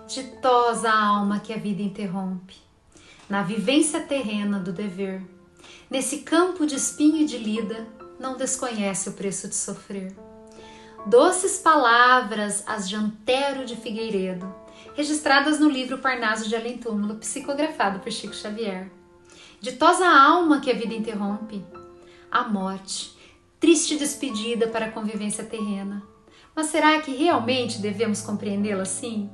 Ditosa a alma que a vida interrompe, na vivência terrena do dever, nesse campo de espinho e de lida, não desconhece o preço de sofrer. Doces palavras as de Antero de Figueiredo, registradas no livro Parnaso de Além Túmulo, psicografado por Chico Xavier. Ditosa a alma que a vida interrompe, a morte, triste despedida para a convivência terrena. Mas será que realmente devemos compreendê-la assim?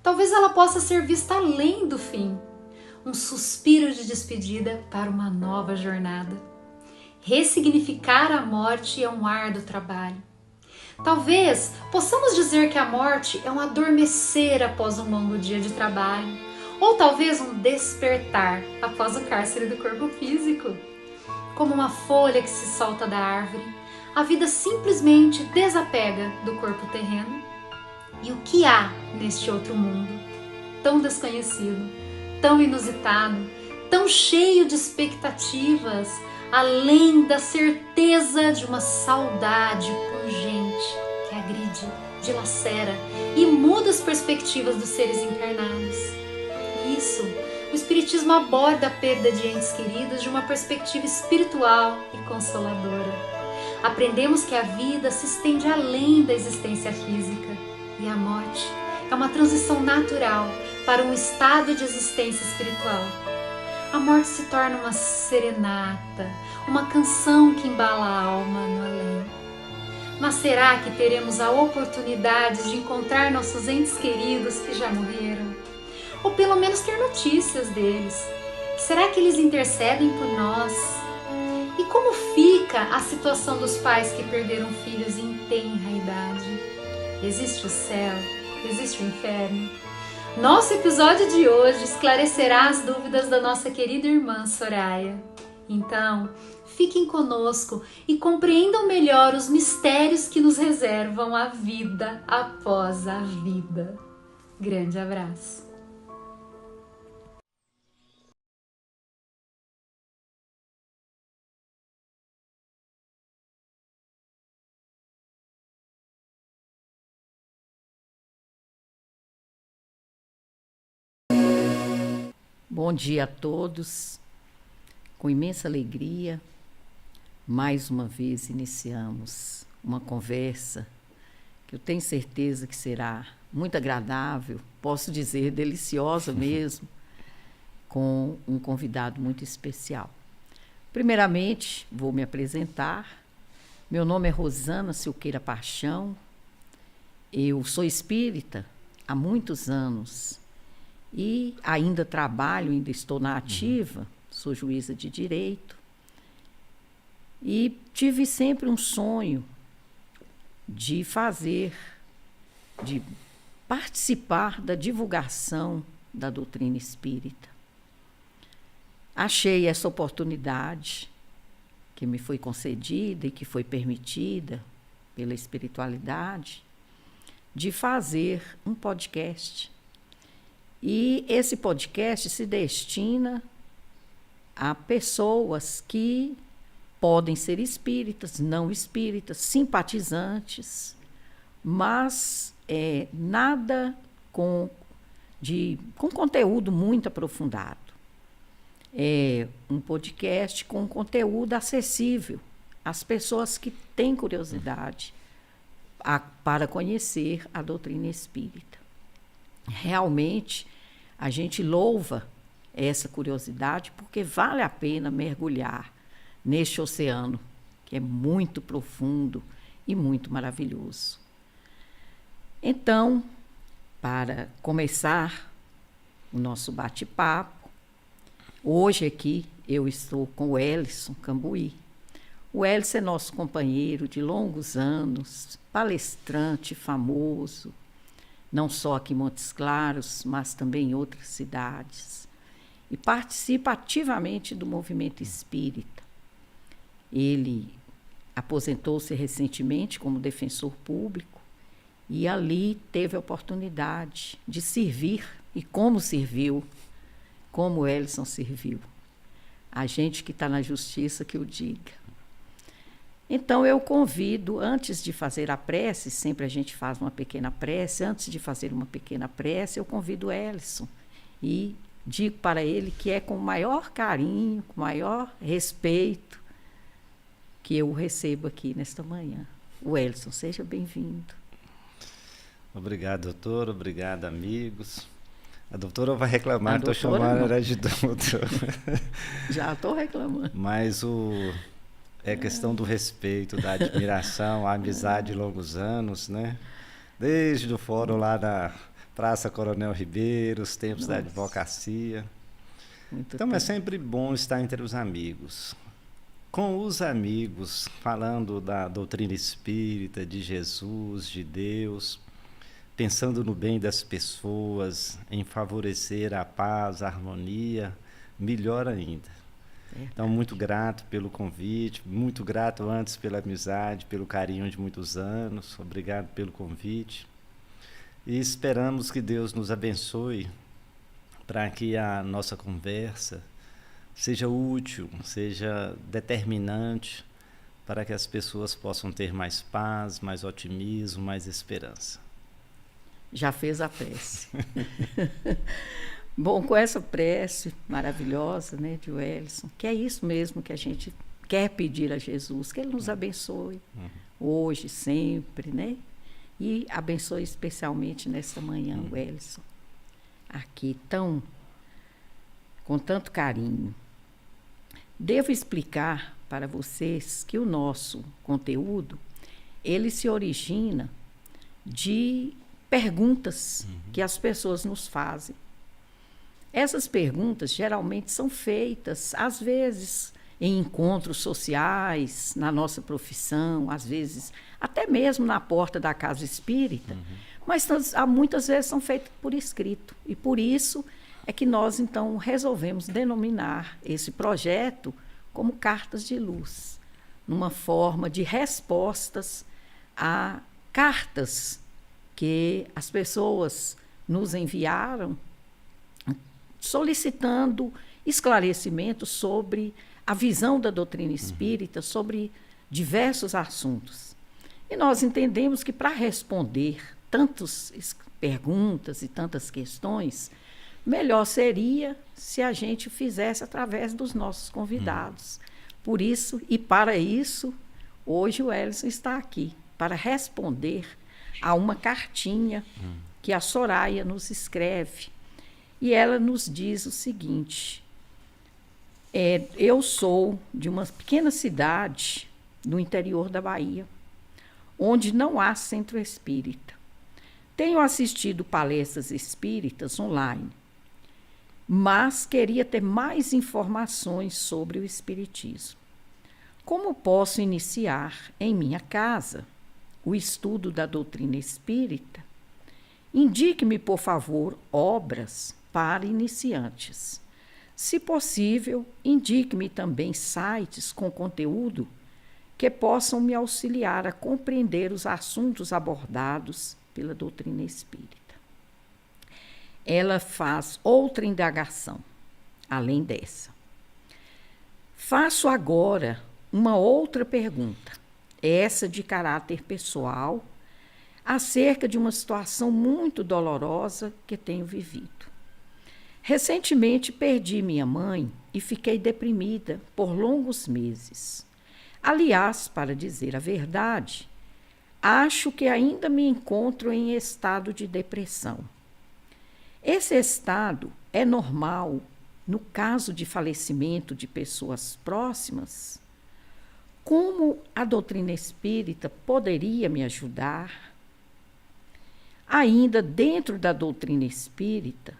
Talvez ela possa ser vista além do fim, um suspiro de despedida para uma nova jornada. Ressignificar a morte é um árduo trabalho. Talvez possamos dizer que a morte é um adormecer após um longo dia de trabalho, ou talvez um despertar após o cárcere do corpo físico. Como uma folha que se solta da árvore, a vida simplesmente desapega do corpo terreno. E o que há neste outro mundo, tão desconhecido, tão inusitado, tão cheio de expectativas, além da certeza de uma saudade pungente que agride, dilacera e muda as perspectivas dos seres encarnados. Isso, o Espiritismo aborda a perda de entes queridos de uma perspectiva espiritual e consoladora. Aprendemos que a vida se estende além da existência física e a morte é uma transição natural para um estado de existência espiritual. A morte se torna uma serenata, uma canção que embala a alma no além. Mas será que teremos a oportunidade de encontrar nossos entes queridos que já morreram? Ou pelo menos ter notícias deles? Será que eles intercedem por nós? E como fica a situação dos pais que perderam filhos em tenra idade? Existe o céu? Existe o inferno? Nosso episódio de hoje esclarecerá as dúvidas da nossa querida irmã Soraya. Então, fiquem conosco e compreendam melhor os mistérios que nos reservam a vida após a vida. Grande abraço. Bom dia a todos. Com imensa alegria, mais uma vez iniciamos uma conversa que eu tenho certeza que será muito agradável, posso dizer deliciosa mesmo, com um convidado muito especial. Primeiramente, vou me apresentar. Meu nome é Rosana Silqueira Paixão. Eu sou espírita há muitos anos e ainda trabalho, ainda estou na ativa, sou juíza de direito. E tive sempre um sonho de participar da divulgação da doutrina espírita. Achei essa oportunidade que me foi concedida e que foi permitida pela espiritualidade de fazer um podcast. E esse podcast se destina a pessoas que podem ser espíritas, não espíritas, simpatizantes, mas nada com conteúdo muito aprofundado. É um podcast com conteúdo acessível às pessoas que têm curiosidade para conhecer a doutrina espírita. Realmente, a gente louva essa curiosidade porque vale a pena mergulhar neste oceano, que é muito profundo e muito maravilhoso. Então, para começar o nosso bate-papo, hoje aqui eu estou com o Elison Cambuí. O Elison é nosso companheiro de longos anos, palestrante famoso, não só aqui em Montes Claros, mas também em outras cidades, e participa ativamente do movimento espírita. Ele aposentou-se recentemente como defensor público e ali teve a oportunidade de servir, e como serviu, como o Elison serviu. A gente que está na justiça que o diga. Então, eu convido, antes de fazer a prece, sempre a gente faz uma pequena prece, antes de fazer uma pequena prece, eu convido o Elson e digo para ele que é com o maior carinho, com o maior respeito que eu o recebo aqui nesta manhã. O Elson, seja bem-vindo. Obrigado, doutor. Obrigado, amigos. A doutora vai reclamar, estou chamando não. ela de doutor. Já estou reclamando. Mas é questão do respeito, da admiração, a amizade de longos anos, né? Desde o fórum lá da Praça Coronel Ribeiro, os tempos da advocacia. Então é sempre bom estar entre os amigos. Com os amigos, falando da doutrina espírita, de Jesus, de Deus, pensando no bem das pessoas, em favorecer a paz, a harmonia, melhor ainda. Então, muito grato pelo convite, muito grato antes pela amizade, pelo carinho de muitos anos, obrigado pelo convite. E esperamos que Deus nos abençoe para que a nossa conversa seja útil, seja determinante para que as pessoas possam ter mais paz, mais otimismo, mais esperança. Já fez a prece. Bom, com essa prece maravilhosa, né, de Wellington, que é isso mesmo que a gente quer pedir a Jesus, que Ele nos abençoe hoje, sempre, né? E abençoe especialmente nesta manhã, Wellington, aqui com tanto carinho. Devo explicar para vocês que o nosso conteúdo, ele se origina de perguntas que as pessoas nos fazem. Essas perguntas geralmente são feitas, às vezes, em encontros sociais, na nossa profissão, às vezes até mesmo na porta da casa espírita, mas muitas vezes são feitas por escrito. E por isso é que nós, então, resolvemos denominar esse projeto como Cartas de Luz, numa forma de respostas a cartas que as pessoas nos enviaram solicitando esclarecimentos sobre a visão da doutrina espírita, sobre diversos assuntos. E nós entendemos que para responder tantas perguntas e tantas questões, melhor seria se a gente fizesse através dos nossos convidados. Por isso, e para isso, hoje o Wellington está aqui, para responder a uma cartinha que a Soraya nos escreve. E ela nos diz o seguinte: eu sou de uma pequena cidade no interior da Bahia, onde não há centro espírita. Tenho assistido palestras espíritas online, mas queria ter mais informações sobre o espiritismo. Como posso iniciar em minha casa o estudo da doutrina espírita? Indique-me, por favor, obras para iniciantes. Se possível, indique-me também sites com conteúdo que possam me auxiliar a compreender os assuntos abordados pela doutrina espírita. Ela faz outra indagação, além dessa. Faço agora uma outra pergunta, essa de caráter pessoal, acerca de uma situação muito dolorosa que tenho vivido. Recentemente perdi minha mãe e fiquei deprimida por longos meses. Aliás, para dizer a verdade, acho que ainda me encontro em estado de depressão. Esse estado é normal no caso de falecimento de pessoas próximas? Como a doutrina espírita poderia me ajudar? Ainda dentro da doutrina espírita,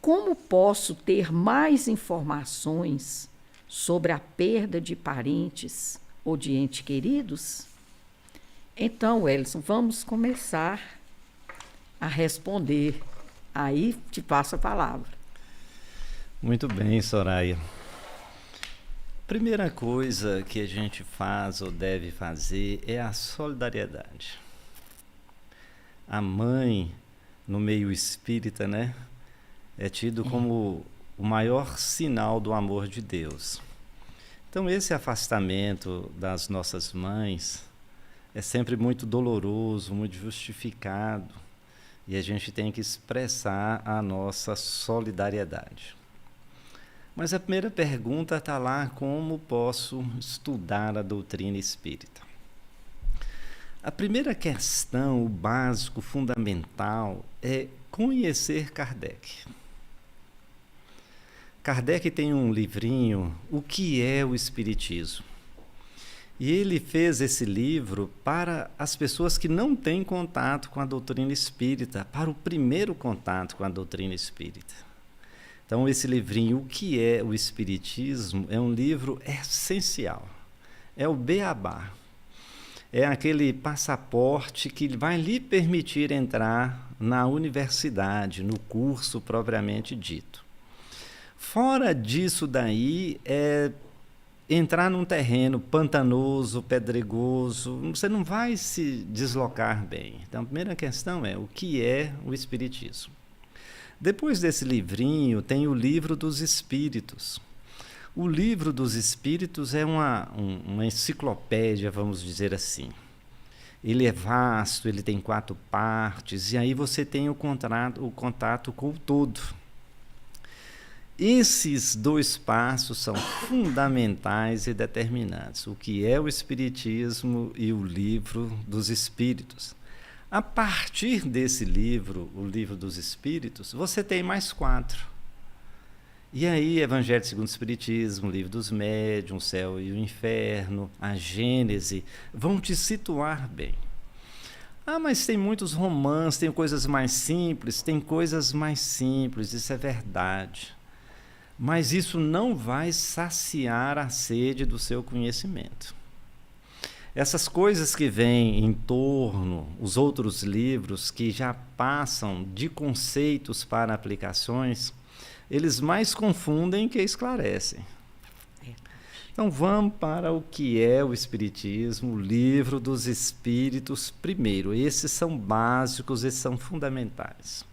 como posso ter mais informações sobre a perda de parentes ou de entes queridos? Então, Wellington, vamos começar a responder. Aí te passo a palavra. Muito bem, Soraya. Primeira coisa que a gente faz ou deve fazer é a solidariedade. A mãe, no meio espírita, né, é tido como o maior sinal do amor de Deus. Então, esse afastamento das nossas mães é sempre muito doloroso, muito justificado, e a gente tem que expressar a nossa solidariedade. Mas a primeira pergunta está lá: como posso estudar a doutrina espírita? A primeira questão, o básico, fundamental, é conhecer Kardec. Kardec tem um livrinho, O que é o Espiritismo? E ele fez esse livro para as pessoas que não têm contato com a doutrina espírita, para o primeiro contato com a doutrina espírita. Então, esse livrinho, O que é o Espiritismo, é um livro essencial. É o beabá. É aquele passaporte que vai lhe permitir entrar na universidade, no curso propriamente dito. Fora disso daí, entrar num terreno pantanoso, pedregoso, você não vai se deslocar bem. Então, a primeira questão é: o que é o Espiritismo? Depois desse livrinho, tem o Livro dos Espíritos. O Livro dos Espíritos é uma enciclopédia, vamos dizer assim. Ele é vasto, ele tem 4 partes, e aí você tem o contato com o todo. Esses 2 passos são fundamentais e determinantes: o que é o Espiritismo e o Livro dos Espíritos. A partir desse livro, o Livro dos Espíritos, você tem mais 4. E aí, Evangelho segundo o Espiritismo, Livro dos Médiuns, O Céu e o Inferno, a Gênese, vão te situar bem. Ah, mas tem muitos romances, tem coisas mais simples, isso é verdade. Mas isso não vai saciar a sede do seu conhecimento. Essas coisas que vêm em torno, os outros livros que já passam de conceitos para aplicações, eles mais confundem que esclarecem. Então vamos para o que é o Espiritismo, o Livro dos Espíritos primeiro. Esses são básicos, esses são fundamentais.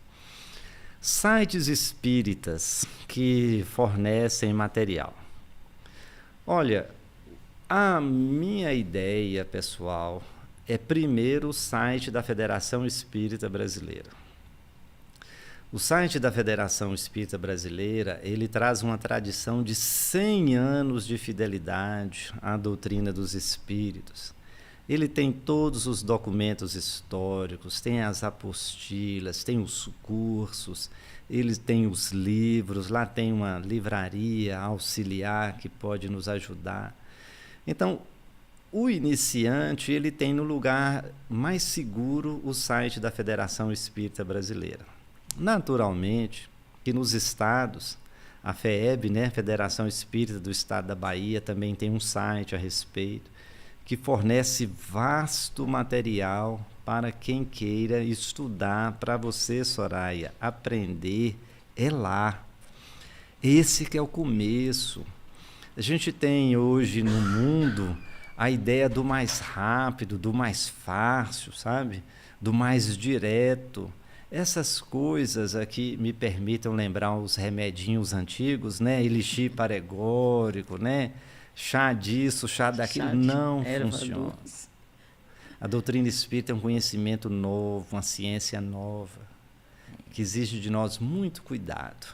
Sites espíritas que fornecem material. Olha, a minha ideia pessoal é primeiro o site da Federação Espírita Brasileira. O site da Federação Espírita Brasileira, ele traz uma tradição de 100 anos de fidelidade à doutrina dos espíritos. Ele tem todos os documentos históricos, tem as apostilas, tem os cursos, ele tem os livros, lá tem uma livraria auxiliar que pode nos ajudar. Então, o iniciante, ele tem no lugar mais seguro o site da Federação Espírita Brasileira. Naturalmente, que nos estados, a FEEB, né, Federação Espírita do Estado da Bahia, também tem um site a respeito, que fornece vasto material para quem queira estudar. Para você, Soraya, aprender é lá. Esse que é o começo. A gente tem hoje no mundo a ideia do mais rápido, do mais fácil, sabe? Do mais direto. Essas coisas aqui me permitam lembrar os remedinhos antigos, né? Elixir paregórico, né? Chá disso, chá daquilo, não funciona. A doutrina espírita é um conhecimento novo, uma ciência nova, que exige de nós muito cuidado.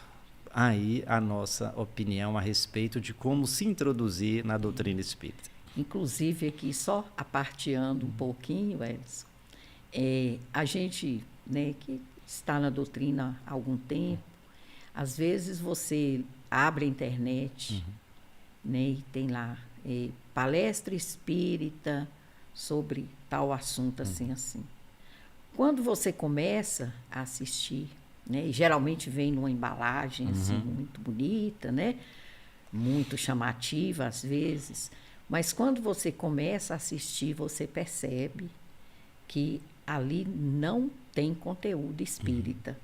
Aí a nossa opinião a respeito de como se introduzir na doutrina espírita. Inclusive, aqui, só aparteando um pouquinho, Edson, a gente, né, que está na doutrina há algum tempo, às vezes você abre a internet, né, e tem lá palestra espírita sobre tal assunto, assim. Quando você começa a assistir, né, e geralmente vem numa embalagem assim, muito bonita, né, muito chamativa às vezes, mas quando você começa a assistir, você percebe que ali não tem conteúdo espírita.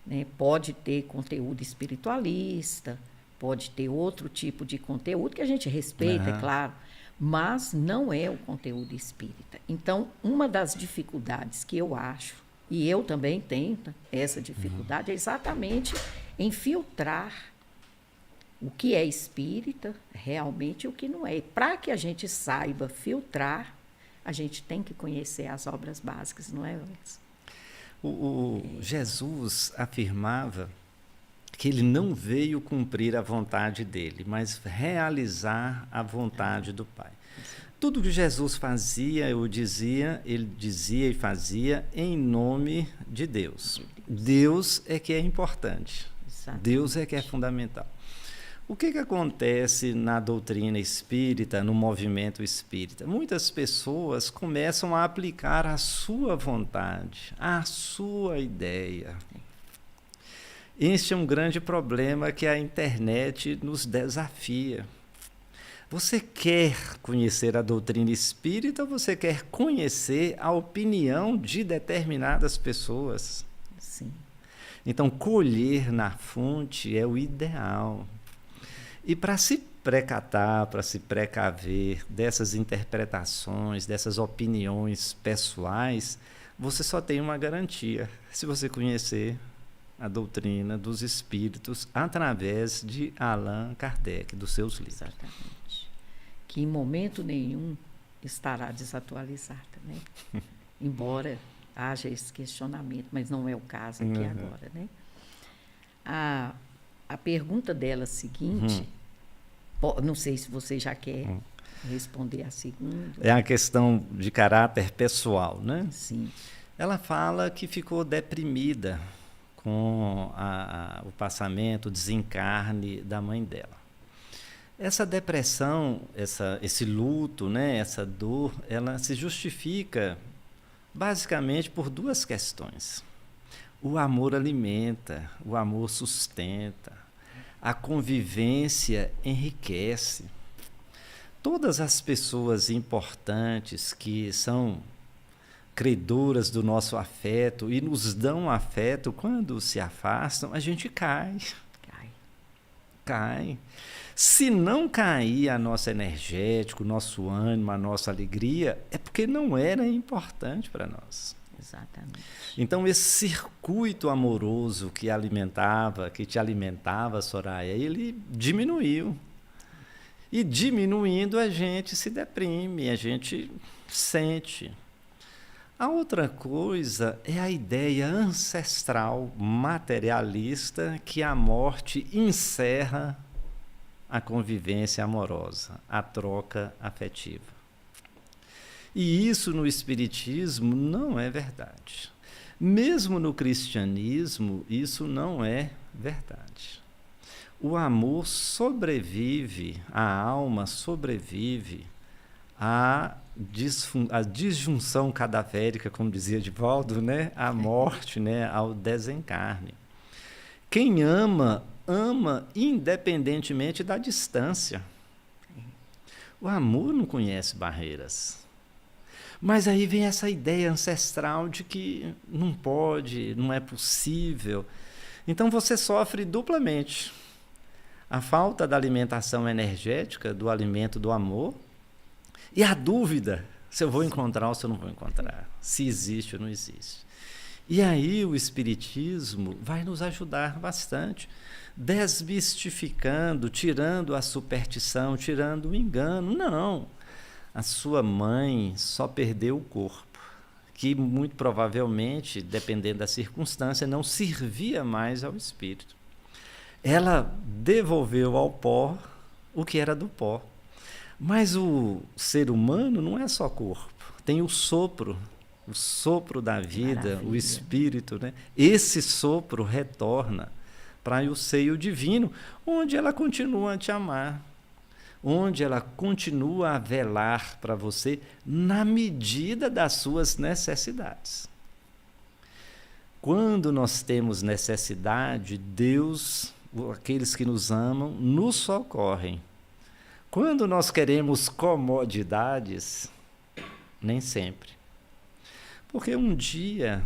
Né? Pode ter conteúdo espiritualista, pode ter outro tipo de conteúdo que a gente respeita, é claro, mas não é o conteúdo espírita. Então, uma das dificuldades que eu acho, e eu também tenho essa dificuldade, é exatamente em filtrar o que é espírita realmente e o que não é. E para que a gente saiba filtrar, a gente tem que conhecer as obras básicas, não é, Alex? Jesus afirmava que ele não veio cumprir a vontade dele, mas realizar a vontade do Pai. Tudo que Jesus fazia, ele dizia e fazia em nome de Deus. Deus é que é importante. Exatamente. Deus é que é fundamental. O que acontece na doutrina espírita, no movimento espírita? Muitas pessoas começam a aplicar a sua vontade, a sua ideia. Este é um grande problema que a internet nos desafia. Você quer conhecer a doutrina espírita ou você quer conhecer a opinião de determinadas pessoas? Sim. Então, colher na fonte é o ideal. E para se precatar, para se precaver dessas interpretações, dessas opiniões pessoais, você só tem uma garantia: se você conhecer a doutrina dos espíritos através de Allan Kardec, dos seus livros. Exatamente. Que em momento nenhum estará desatualizada, né? Embora haja esse questionamento, mas não é o caso aqui agora, né? A pergunta dela seguinte, não sei se você já quer responder a segunda. É a questão de caráter pessoal, né? Sim. Ela fala que ficou deprimida com o passamento, o desencarne da mãe dela. Essa depressão, esse luto, né, essa dor, ela se justifica basicamente por duas questões. O amor alimenta, o amor sustenta, a convivência enriquece. Todas as pessoas importantes que são credoras do nosso afeto e nos dão afeto, quando se afastam, a gente cai. Se não cair a nosso energético, o nosso ânimo, a nossa alegria, é porque não era importante para nós. Exatamente. Então, esse circuito amoroso que te alimentava, Soraya, ele diminuiu. E diminuindo, a gente se deprime, a gente sente. A outra coisa é a ideia ancestral, materialista, que a morte encerra a convivência amorosa, a troca afetiva. E isso no Espiritismo não é verdade. Mesmo no cristianismo, isso não é verdade. O amor sobrevive, a alma sobrevive à disjunção cadavérica, como dizia Divaldo, né? À morte, né? Ao desencarne. Quem ama, ama independentemente da distância. O amor não conhece barreiras. Mas aí vem essa ideia ancestral de que não pode, não é possível. Então você sofre duplamente. A falta da alimentação energética, do alimento do amor, e a dúvida se eu vou encontrar ou se eu não vou encontrar, se existe ou não existe. E aí o Espiritismo vai nos ajudar bastante, desmistificando, tirando a superstição, tirando o engano. Não, a sua mãe só perdeu o corpo, que muito provavelmente, dependendo da circunstância, não servia mais ao espírito. Ela devolveu ao pó o que era do pó. Mas o ser humano não é só corpo, tem o sopro da vida, maravilha. O espírito, né? Esse sopro retorna para o seio divino, onde ela continua a te amar, onde ela continua a velar para você na medida das suas necessidades. Quando nós temos necessidade, Deus, aqueles que nos amam, nos socorrem. Quando nós queremos comodidades, nem sempre. Porque um dia,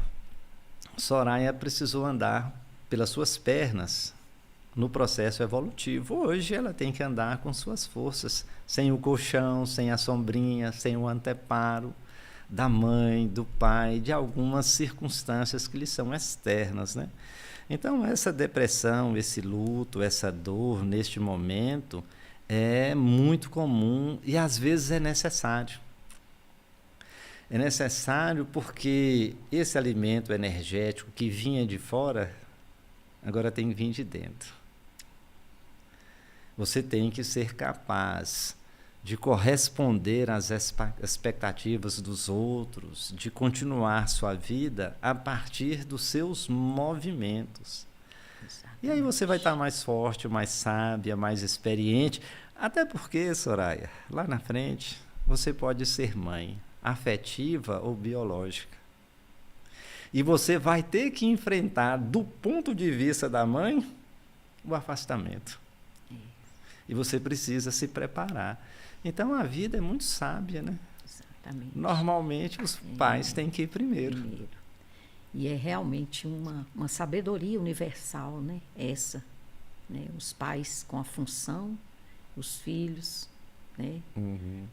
Soraya precisou andar pelas suas pernas no processo evolutivo. Hoje ela tem que andar com suas forças, sem o colchão, sem a sombrinha, sem o anteparo da mãe, do pai, de algumas circunstâncias que lhe são externas, né? Então, essa depressão, esse luto, essa dor neste momento é muito comum e às vezes é necessário. É necessário porque esse alimento energético que vinha de fora, agora tem que vir de dentro. Você tem que ser capaz de corresponder às expectativas dos outros, de continuar sua vida a partir dos seus movimentos. Exatamente. E aí você vai estar mais forte, mais sábia, mais experiente, até porque, Soraya, lá na frente, você pode ser mãe, afetiva ou biológica. E você vai ter que enfrentar, do ponto de vista da mãe, o afastamento. E você precisa se preparar. Então, a vida é muito sábia, né? Exatamente. Normalmente, os pais têm que ir primeiro. E é realmente uma sabedoria universal, né? Essa. Né? Os pais com a função, os filhos, né?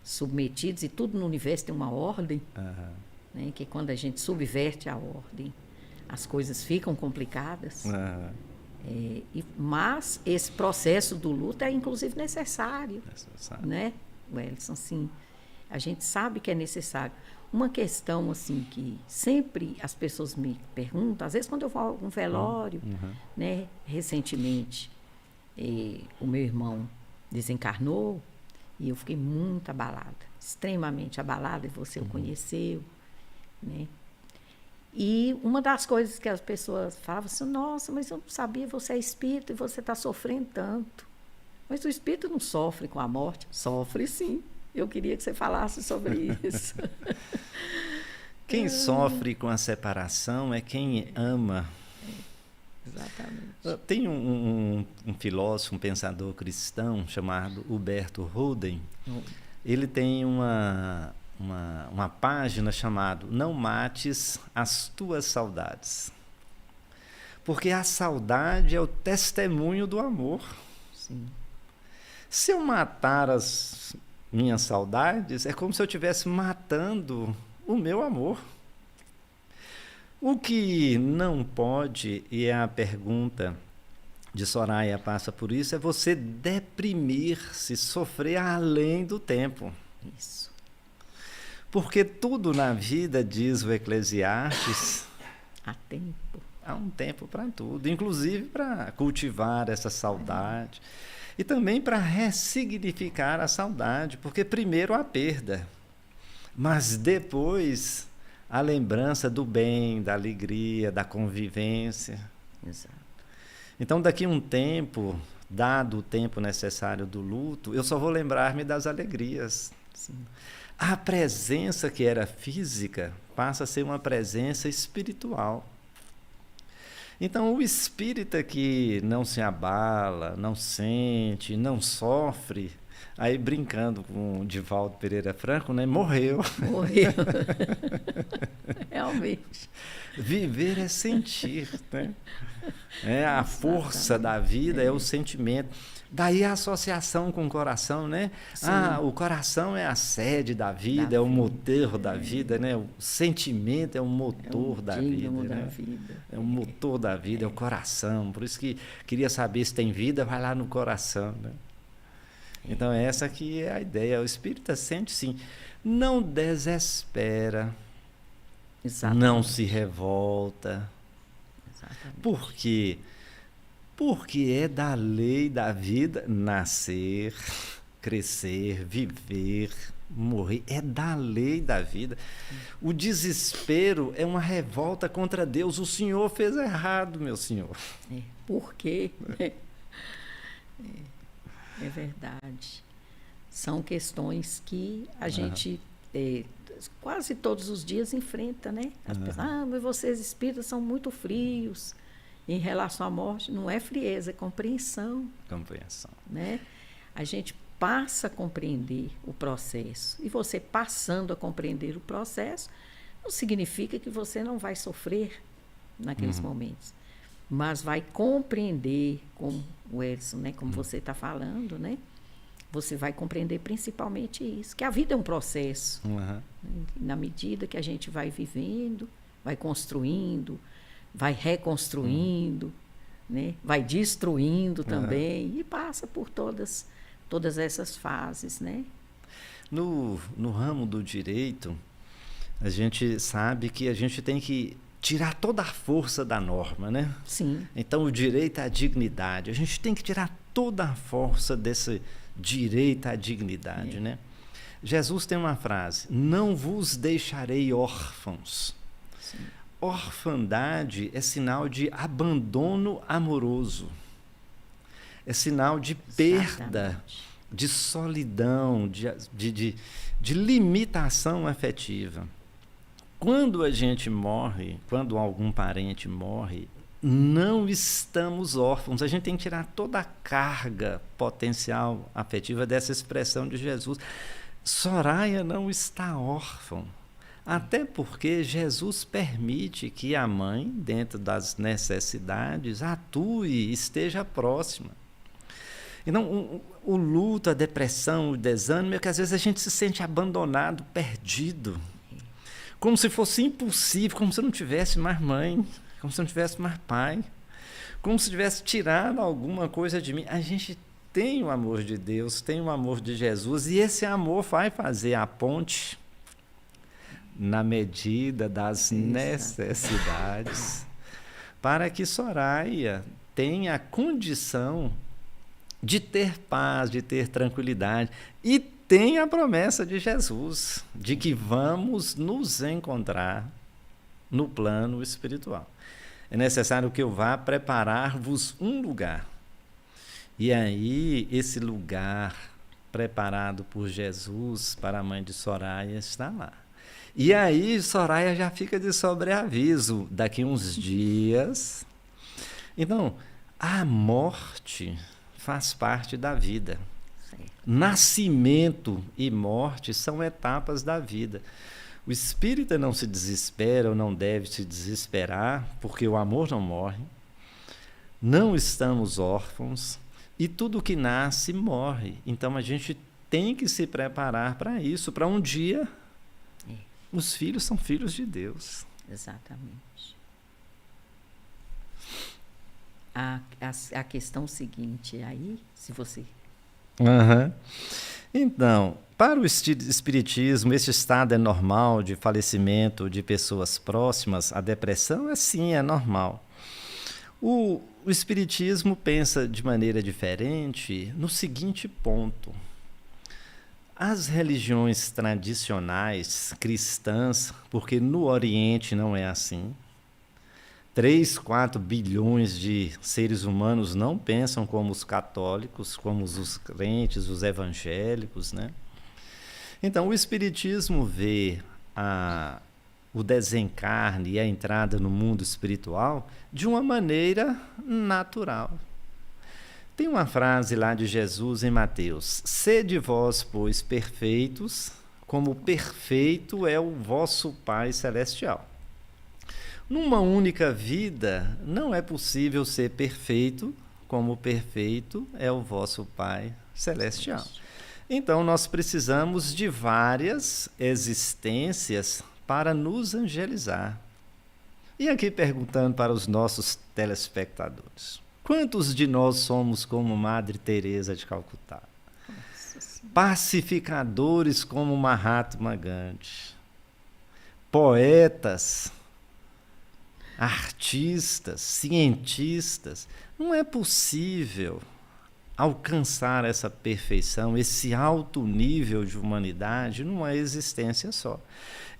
Submetidos, e tudo no universo tem uma ordem, né? Que quando a gente subverte a ordem, as coisas ficam complicadas. Mas esse processo do luto é, inclusive, necessário. Né? Wellington, assim, a gente sabe que é necessário. Uma questão assim que sempre as pessoas me perguntam, às vezes quando eu vou a um velório, né, recentemente, o meu irmão desencarnou e eu fiquei muito abalada, extremamente abalada, e você o conheceu, né? E uma das coisas que as pessoas falavam assim, nossa, mas eu não sabia, você é espírito e você está sofrendo tanto. Mas o espírito não sofre com a morte? Sofre, sim. Eu queria que você falasse sobre isso. Quem sofre com a separação é quem ama. Exatamente. Tem um filósofo, um pensador cristão chamado Huberto Holden. Ele tem uma página chamada Não Mates as Tuas Saudades. Porque a saudade é o testemunho do amor. Sim. Se eu matar as minhas saudades, é como se eu estivesse matando o meu amor. O que não pode, e a pergunta de Soraya passa por isso, é você deprimir-se, sofrer além do tempo. Isso. Porque tudo na vida, diz o Eclesiastes, há tempo. Há um tempo para tudo, inclusive para cultivar essa saudade. E também para ressignificar a saudade, porque primeiro a perda, mas depois a lembrança do bem, da alegria, da convivência. Exato. Então, daqui a um tempo, dado o tempo necessário do luto, eu só vou lembrar-me das alegrias. Sim. A presença que era física passa a ser uma presença espiritual. Então, o espírita que não se abala, não sente, não sofre, aí brincando com o Divaldo Pereira Franco, né, morreu. Morreu. Realmente. Viver é sentir, né? A força da vida é o sentimento. Daí a associação com o coração, né? Sim. O coração é a sede da vida, é o motor da vida, né? O sentimento é o motor da vida, né? É o motor da vida, é o coração. Por isso que queria saber se tem vida, vai lá no coração, né? Então essa aqui é a ideia. O espírita sente sim, não desespera, exatamente, não se revolta. Exatamente. Por quê? Porque é da lei da vida nascer, crescer, viver, morrer. É da lei da vida. O desespero é uma revolta contra Deus. O Senhor fez errado, meu Senhor. Por quê? É verdade. São questões que a gente quase todos os dias enfrenta, né? As pessoas, mas vocês espíritas são muito frios em relação à morte. Não é frieza, é compreensão. Compreensão. Né? A gente passa a compreender o processo. E você passando a compreender o processo, não significa que você não vai sofrer naqueles momentos. Mas vai compreender, como o Edson, né? Como você está falando, né? Você vai compreender principalmente isso, que a vida é um processo. Né? Na medida que a gente vai vivendo, vai construindo, vai reconstruindo, né? Vai destruindo também e passa por todas essas fases, né? No ramo do direito, a gente sabe que a gente tem que tirar toda a força da norma, né? Sim. Então, o direito à dignidade, a gente tem que tirar toda a força desse direito à dignidade, né? Jesus tem uma frase: não vos deixarei órfãos. Sim. Orfandade é sinal de abandono amoroso, é sinal de perda, de solidão, de limitação afetiva. Quando a gente morre, quando algum parente morre, não estamos órfãos. A gente tem que tirar toda a carga potencial afetiva dessa expressão de Jesus. Soraya não está órfã, até porque Jesus permite que a mãe, dentro das necessidades, atue, esteja próxima. Então, o luto, a depressão, o desânimo é que às vezes a gente se sente abandonado, perdido, como se fosse impossível, como se eu não tivesse mais mãe, como se eu não tivesse mais pai, como se tivesse tirado alguma coisa de mim. A gente tem o amor de Deus, tem o amor de Jesus, e esse amor vai fazer a ponte na medida das necessidades, para que Soraya tenha a condição de ter paz, de ter tranquilidade. E tem a promessa de Jesus, de que vamos nos encontrar no plano espiritual. É necessário que eu vá preparar-vos um lugar. E aí, esse lugar preparado por Jesus para a mãe de Soraya está lá. E aí, Soraya já fica de sobreaviso, daqui uns dias. Então, a morte faz parte da vida. Nascimento e morte são etapas da vida. O espírita não se desespera ou não deve se desesperar, porque o amor não morre. Não estamos órfãos e tudo que nasce morre. Então a gente tem que se preparar para isso, para um dia os filhos são filhos de Deus. Exatamente. A questão seguinte aí, se você... Então, para o espiritismo, esse estado é normal de falecimento de pessoas próximas. A depressão é normal. O espiritismo pensa de maneira diferente no seguinte ponto: as religiões tradicionais cristãs, porque no Oriente não é assim, 3, 4 bilhões de seres humanos não pensam como os católicos, como os crentes, os evangélicos, né? Então, o espiritismo vê o desencarne e a entrada no mundo espiritual de uma maneira natural. Tem uma frase lá de Jesus em Mateus: sede vós, pois, perfeitos, como perfeito é o vosso Pai Celestial. Numa única vida, não é possível ser perfeito, como perfeito é o vosso Pai Celestial. Então, nós precisamos de várias existências para nos angelizar. E aqui perguntando para os nossos telespectadores: quantos de nós somos como Madre Teresa de Calcutá? Pacificadores como Mahatma Gandhi? Poetas? Artistas, cientistas? Não é possível alcançar essa perfeição, esse alto nível de humanidade numa existência só.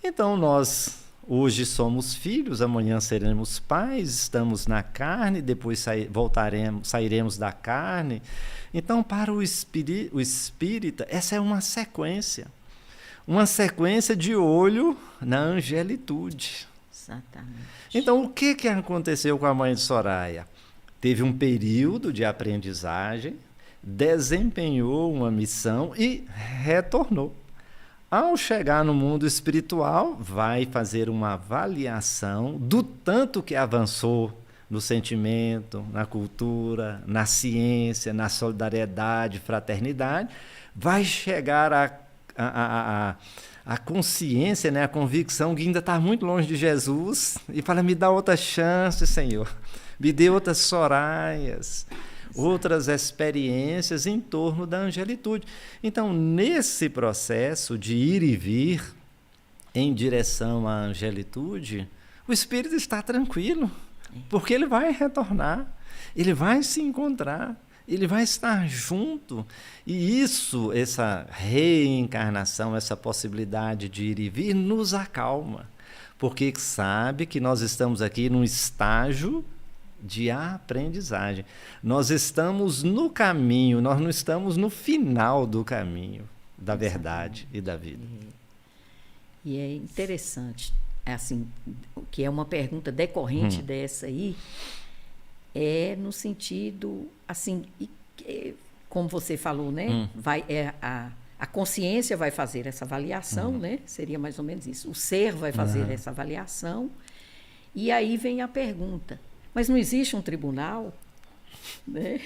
Então nós hoje somos filhos, amanhã seremos pais, estamos na carne, depois sairemos da carne. Então, para o espírita, essa é uma sequência de olho na angelitude. Exatamente. Então, o que aconteceu com a mãe de Soraya? Teve um período de aprendizagem, desempenhou uma missão e retornou. Ao chegar no mundo espiritual, vai fazer uma avaliação do tanto que avançou no sentimento, na cultura, na ciência, na solidariedade, fraternidade, vai chegar a consciência, né, a convicção que ainda está muito longe de Jesus, e fala: me dá outra chance, Senhor. me dê outras Soraias, outras experiências em torno da angelitude. Então, nesse processo de ir e vir em direção à angelitude, o espírito está tranquilo, porque ele vai retornar, ele vai se encontrar, ele vai estar junto. E isso, essa reencarnação, essa possibilidade de ir e vir, nos acalma, porque sabe que nós estamos aqui num estágio de aprendizagem. Nós estamos no caminho, nós não estamos no final do caminho da verdade e da vida. E é interessante, assim, que é uma pergunta decorrente dessa aí, é no sentido, assim, como você falou, né? A consciência vai fazer essa avaliação, né? Seria mais ou menos isso. O ser vai fazer essa avaliação. E aí vem a pergunta, mas não existe um tribunal? Né?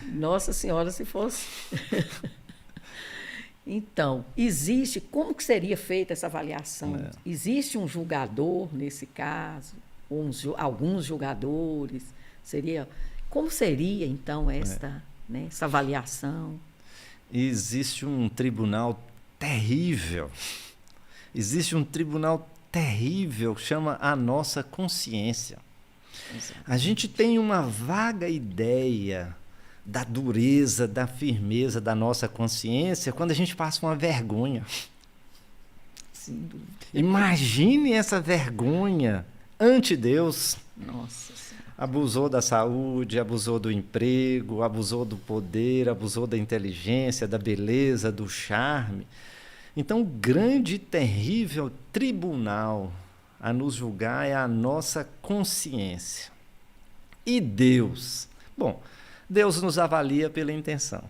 Nossa Senhora, se fosse... Então, existe, como que seria feita essa avaliação? Existe um julgador nesse caso? Ou alguns julgadores? Como seria, então, essa avaliação? Existe um tribunal terrível. Existe um tribunal terrível, chama a nossa consciência. Exato. A gente tem uma vaga ideia da dureza, da firmeza da nossa consciência quando a gente passa uma vergonha. Sem dúvida. Imagine essa vergonha ante Deus. Nossa Senhora. Abusou da saúde, abusou do emprego, abusou do poder, abusou da inteligência, da beleza, do charme. Então, o grande e terrível tribunal a nos julgar é a nossa consciência. E Deus? Bom, Deus nos avalia pela intenção.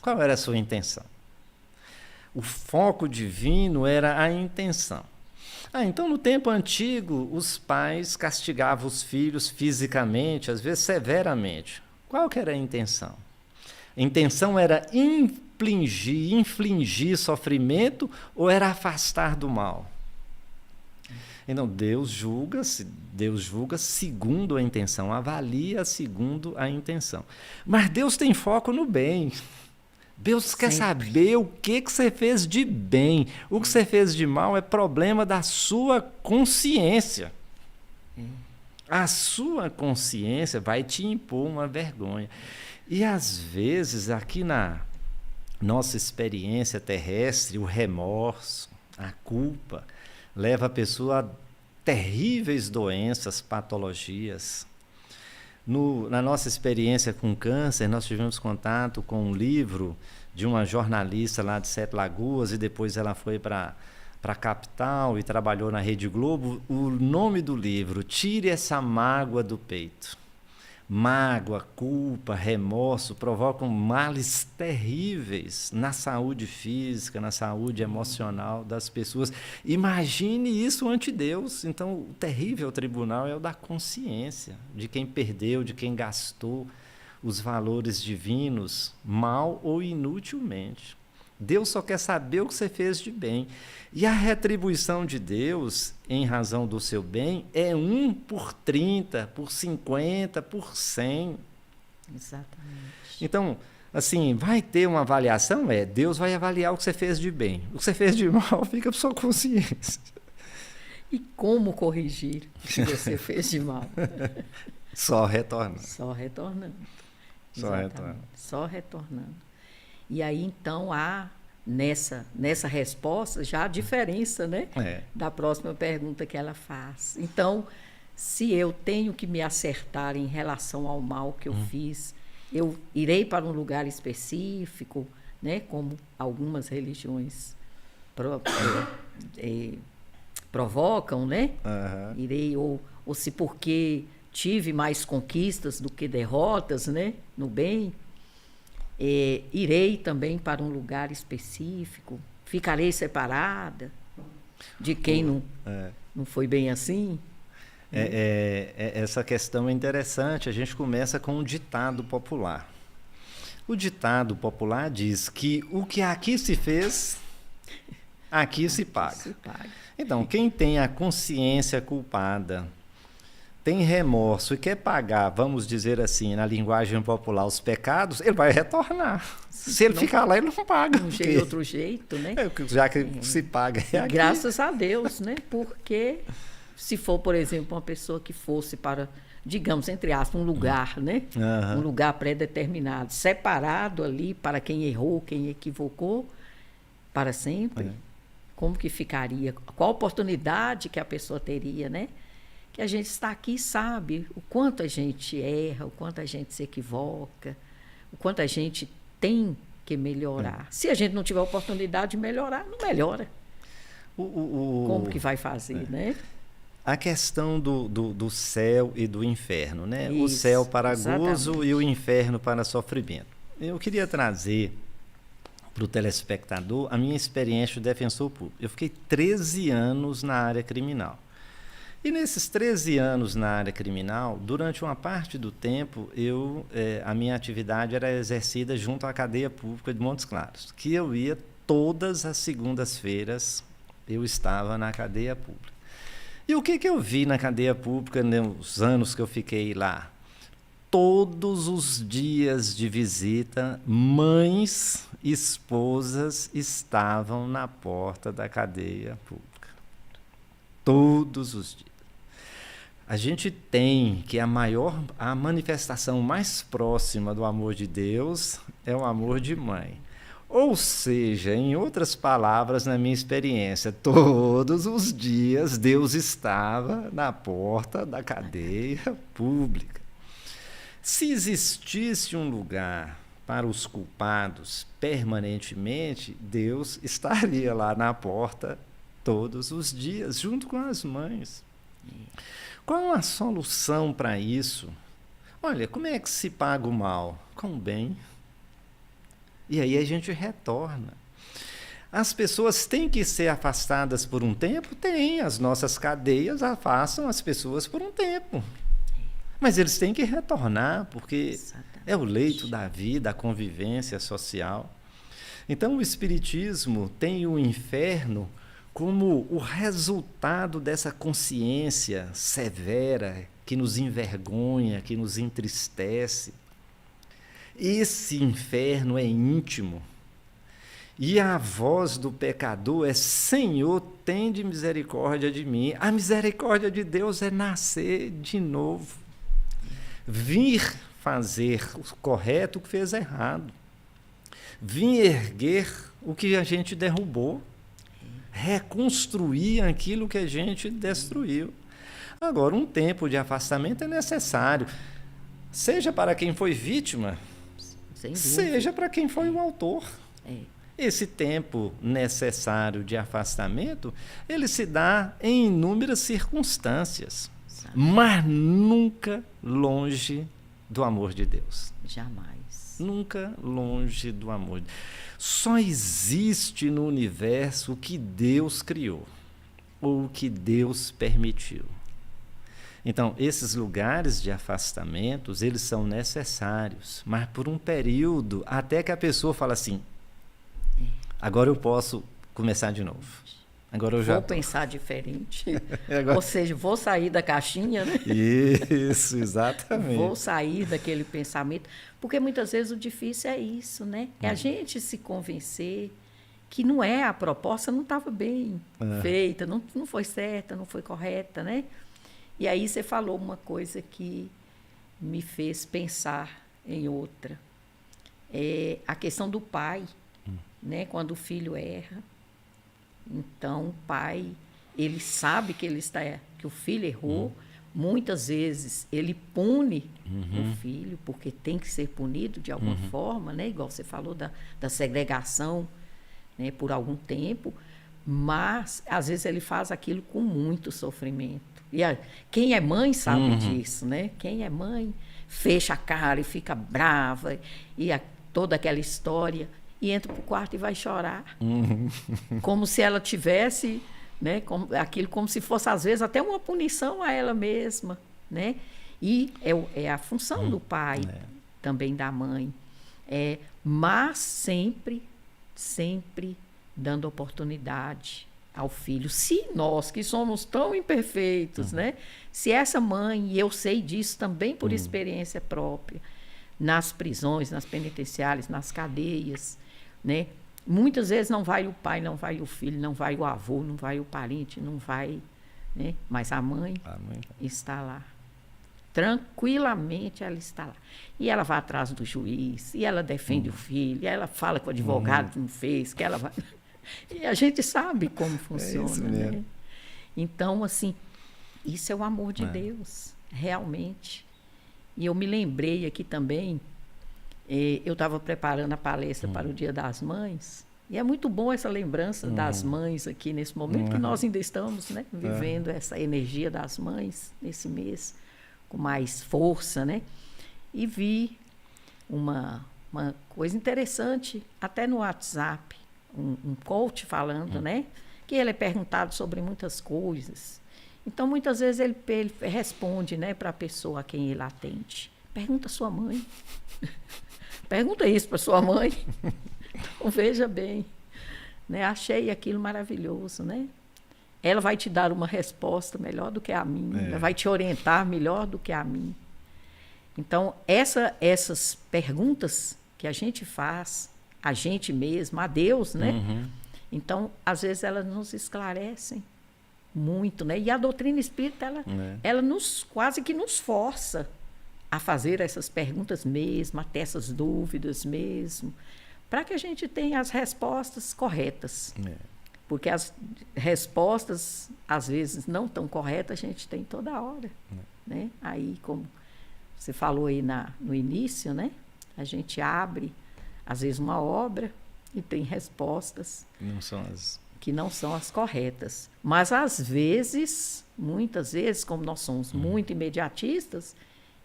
Qual era a sua intenção? O foco divino era a intenção. Então, no tempo antigo, os pais castigavam os filhos fisicamente, às vezes severamente. Qual que era a intenção? A intenção era infligir sofrimento ou era afastar do mal? Então, Deus julga segundo a intenção, avalia segundo a intenção. Mas Deus tem foco no bem. Deus quer saber o que você fez de bem. O que você fez de mal é problema da sua consciência. A sua consciência vai te impor uma vergonha. E, às vezes, aqui na nossa experiência terrestre, o remorso, a culpa, leva a pessoa a terríveis doenças, patologias. Na nossa experiência com câncer, nós tivemos contato com um livro de uma jornalista lá de Sete Lagoas, e depois ela foi para a capital e trabalhou na Rede Globo. O nome do livro, Tire essa mágoa do peito. Mágoa, culpa, remorso provocam males terríveis na saúde física, na saúde emocional das pessoas. Imagine isso ante Deus. Então, o terrível tribunal é o da consciência, de quem perdeu, de quem gastou os valores divinos mal ou inutilmente. Deus só quer saber o que você fez de bem. E a retribuição de Deus, em razão do seu bem, é 1 por 30, por 50, por 100. Exatamente. Então, assim, vai ter uma avaliação? Deus vai avaliar o que você fez de bem. O que você fez de mal fica por sua consciência. E como corrigir o que você fez de mal? Só retornando. Só retornando. Só retornando. Só retornando. E aí, então, há nessa resposta já a diferença, né? Da próxima pergunta que ela faz. Então, se eu tenho que me acertar em relação ao mal que eu fiz, eu irei para um lugar específico, né? Como algumas religiões provocam, né? Irei, ou se porque tive mais conquistas do que derrotas, né? No bem. Irei também para um lugar específico, ficarei separada de quem não foi bem assim. Essa questão é interessante. A gente começa com um ditado popular. O ditado popular diz que o que aqui se fez, aqui se paga. Então, quem tem a consciência culpada tem remorso e quer pagar, vamos dizer assim, na linguagem popular, os pecados, ele vai retornar. Se ele ficar lá, ele não paga. De outro jeito, né? Já que se paga é aqui. Graças a Deus, né? Porque se for, por exemplo, uma pessoa que fosse para, digamos, entre aspas, um lugar, né? Um lugar pré-determinado, separado ali para quem errou, quem equivocou, para sempre, como que ficaria? Qual oportunidade que a pessoa teria, né? Que a gente está aqui e sabe o quanto a gente erra, o quanto a gente se equivoca, o quanto a gente tem que melhorar. Se a gente não tiver oportunidade de melhorar, não melhora. Como que vai fazer, né? A questão do céu e do inferno, né? Isso, o céu para gozo exatamente. e o inferno para sofrimento. Eu queria trazer para o telespectador a minha experiência de defensor público. Eu fiquei 13 anos na área criminal. E nesses 13 anos na área criminal, durante uma parte do tempo, a minha atividade era exercida junto à cadeia pública de Montes Claros, que eu ia todas as segundas-feiras, eu estava na cadeia pública. E o que eu vi na cadeia pública nos anos que eu fiquei lá? Todos os dias de visita, mães, esposas estavam na porta da cadeia pública. Todos os dias. A gente tem que a manifestação mais próxima do amor de Deus é o amor de mãe. Ou seja, em outras palavras, na minha experiência, todos os dias Deus estava na porta da cadeia pública. Se existisse um lugar para os culpados permanentemente, Deus estaria lá na porta todos os dias, junto com as mães. Qual a solução para isso? Olha, como é que se paga o mal? Com o bem. E aí a gente retorna. As pessoas têm que ser afastadas por um tempo? Tem. As nossas cadeias afastam as pessoas por um tempo. Mas eles têm que retornar, porque Exatamente. é o leito da vida, a convivência social. Então, o Espiritismo tem o inferno como o resultado dessa consciência severa que nos envergonha, que nos entristece. Esse inferno é íntimo. E a voz do pecador é: Senhor, tende misericórdia de mim. A misericórdia de Deus é nascer de novo. Vir fazer o correto o que fez errado. Vir erguer o que a gente derrubou. Reconstruir aquilo que a gente destruiu. Agora, um tempo de afastamento é necessário, seja para quem foi vítima, seja para quem foi o autor. Esse tempo necessário de afastamento, ele se dá em inúmeras circunstâncias, mas nunca longe do amor de Deus. Jamais. Nunca longe do amor de Deus. Só existe no universo o que Deus criou, ou o que Deus permitiu. Então, esses lugares de afastamentos, eles são necessários, mas por um período, até que a pessoa fala assim: agora eu posso começar de novo. Agora eu já vou pensar diferente. Agora... Ou seja, vou sair da caixinha, né? Isso, exatamente. Vou sair daquele pensamento. Porque muitas vezes o difícil é isso, né? É a gente se convencer que não é a proposta, não estava bem feita, não foi certa, não foi correta, né? E aí você falou uma coisa que me fez pensar em outra. É a questão do pai, né? Quando o filho erra. Então, o pai, ele sabe que o filho errou. Muitas vezes, ele pune o filho, porque tem que ser punido de alguma forma, né? Igual você falou da segregação, né? Por algum tempo. Mas, às vezes, ele faz aquilo com muito sofrimento. E quem é mãe sabe disso, né? Quem é mãe fecha a cara e fica brava, e toda aquela história... e entra para o quarto e vai chorar. Como se ela tivesse, né, como se fosse, às vezes, até uma punição a ela mesma. Né? E é a função do pai, também da mãe. Mas sempre dando oportunidade ao filho. Se nós, que somos tão imperfeitos, né? Se essa mãe, e eu sei disso também por experiência própria, nas prisões, nas penitenciárias, nas cadeias, né? Muitas vezes não vai o pai, não vai o filho, não vai o avô, não vai o parente, não vai, né? Mas a mãe está lá. Tranquilamente ela está lá. E ela vai atrás do juiz, e ela defende o filho, e ela fala com o advogado que não fez, que ela vai... E a gente sabe como funciona, isso né? mesmo. Então, assim, isso é o amor de Deus, realmente. E eu me lembrei aqui também, eu estava preparando a palestra para o Dia das Mães, e é muito bom essa lembrança das mães aqui nesse momento, que nós ainda estamos, né, vivendo essa energia das mães nesse mês, com mais força, né? E vi uma coisa interessante, até no WhatsApp, um coach falando, né? Que ele é perguntado sobre muitas coisas. Então, muitas vezes ele responde, né, para a pessoa a quem ele atende. Pergunta a sua mãe. Pergunta isso para sua mãe. Então, veja bem. Né? Achei aquilo maravilhoso, né? Ela vai te dar uma resposta melhor do que a minha. Ela vai te orientar melhor do que a minha. Então, essas perguntas que a gente faz, a gente mesmo, a Deus, né? Então, às vezes, elas nos esclarecem muito, né? E a doutrina espírita, ela quase que nos força a fazer essas perguntas mesmo, até essas dúvidas mesmo, para que a gente tenha as respostas corretas. Porque as respostas, às vezes, não tão corretas, a gente tem toda hora. Né? Aí, como você falou aí no início, né? A gente abre, às vezes, uma obra e tem respostas que não são as corretas. Mas, às vezes, muitas vezes, como nós somos muito imediatistas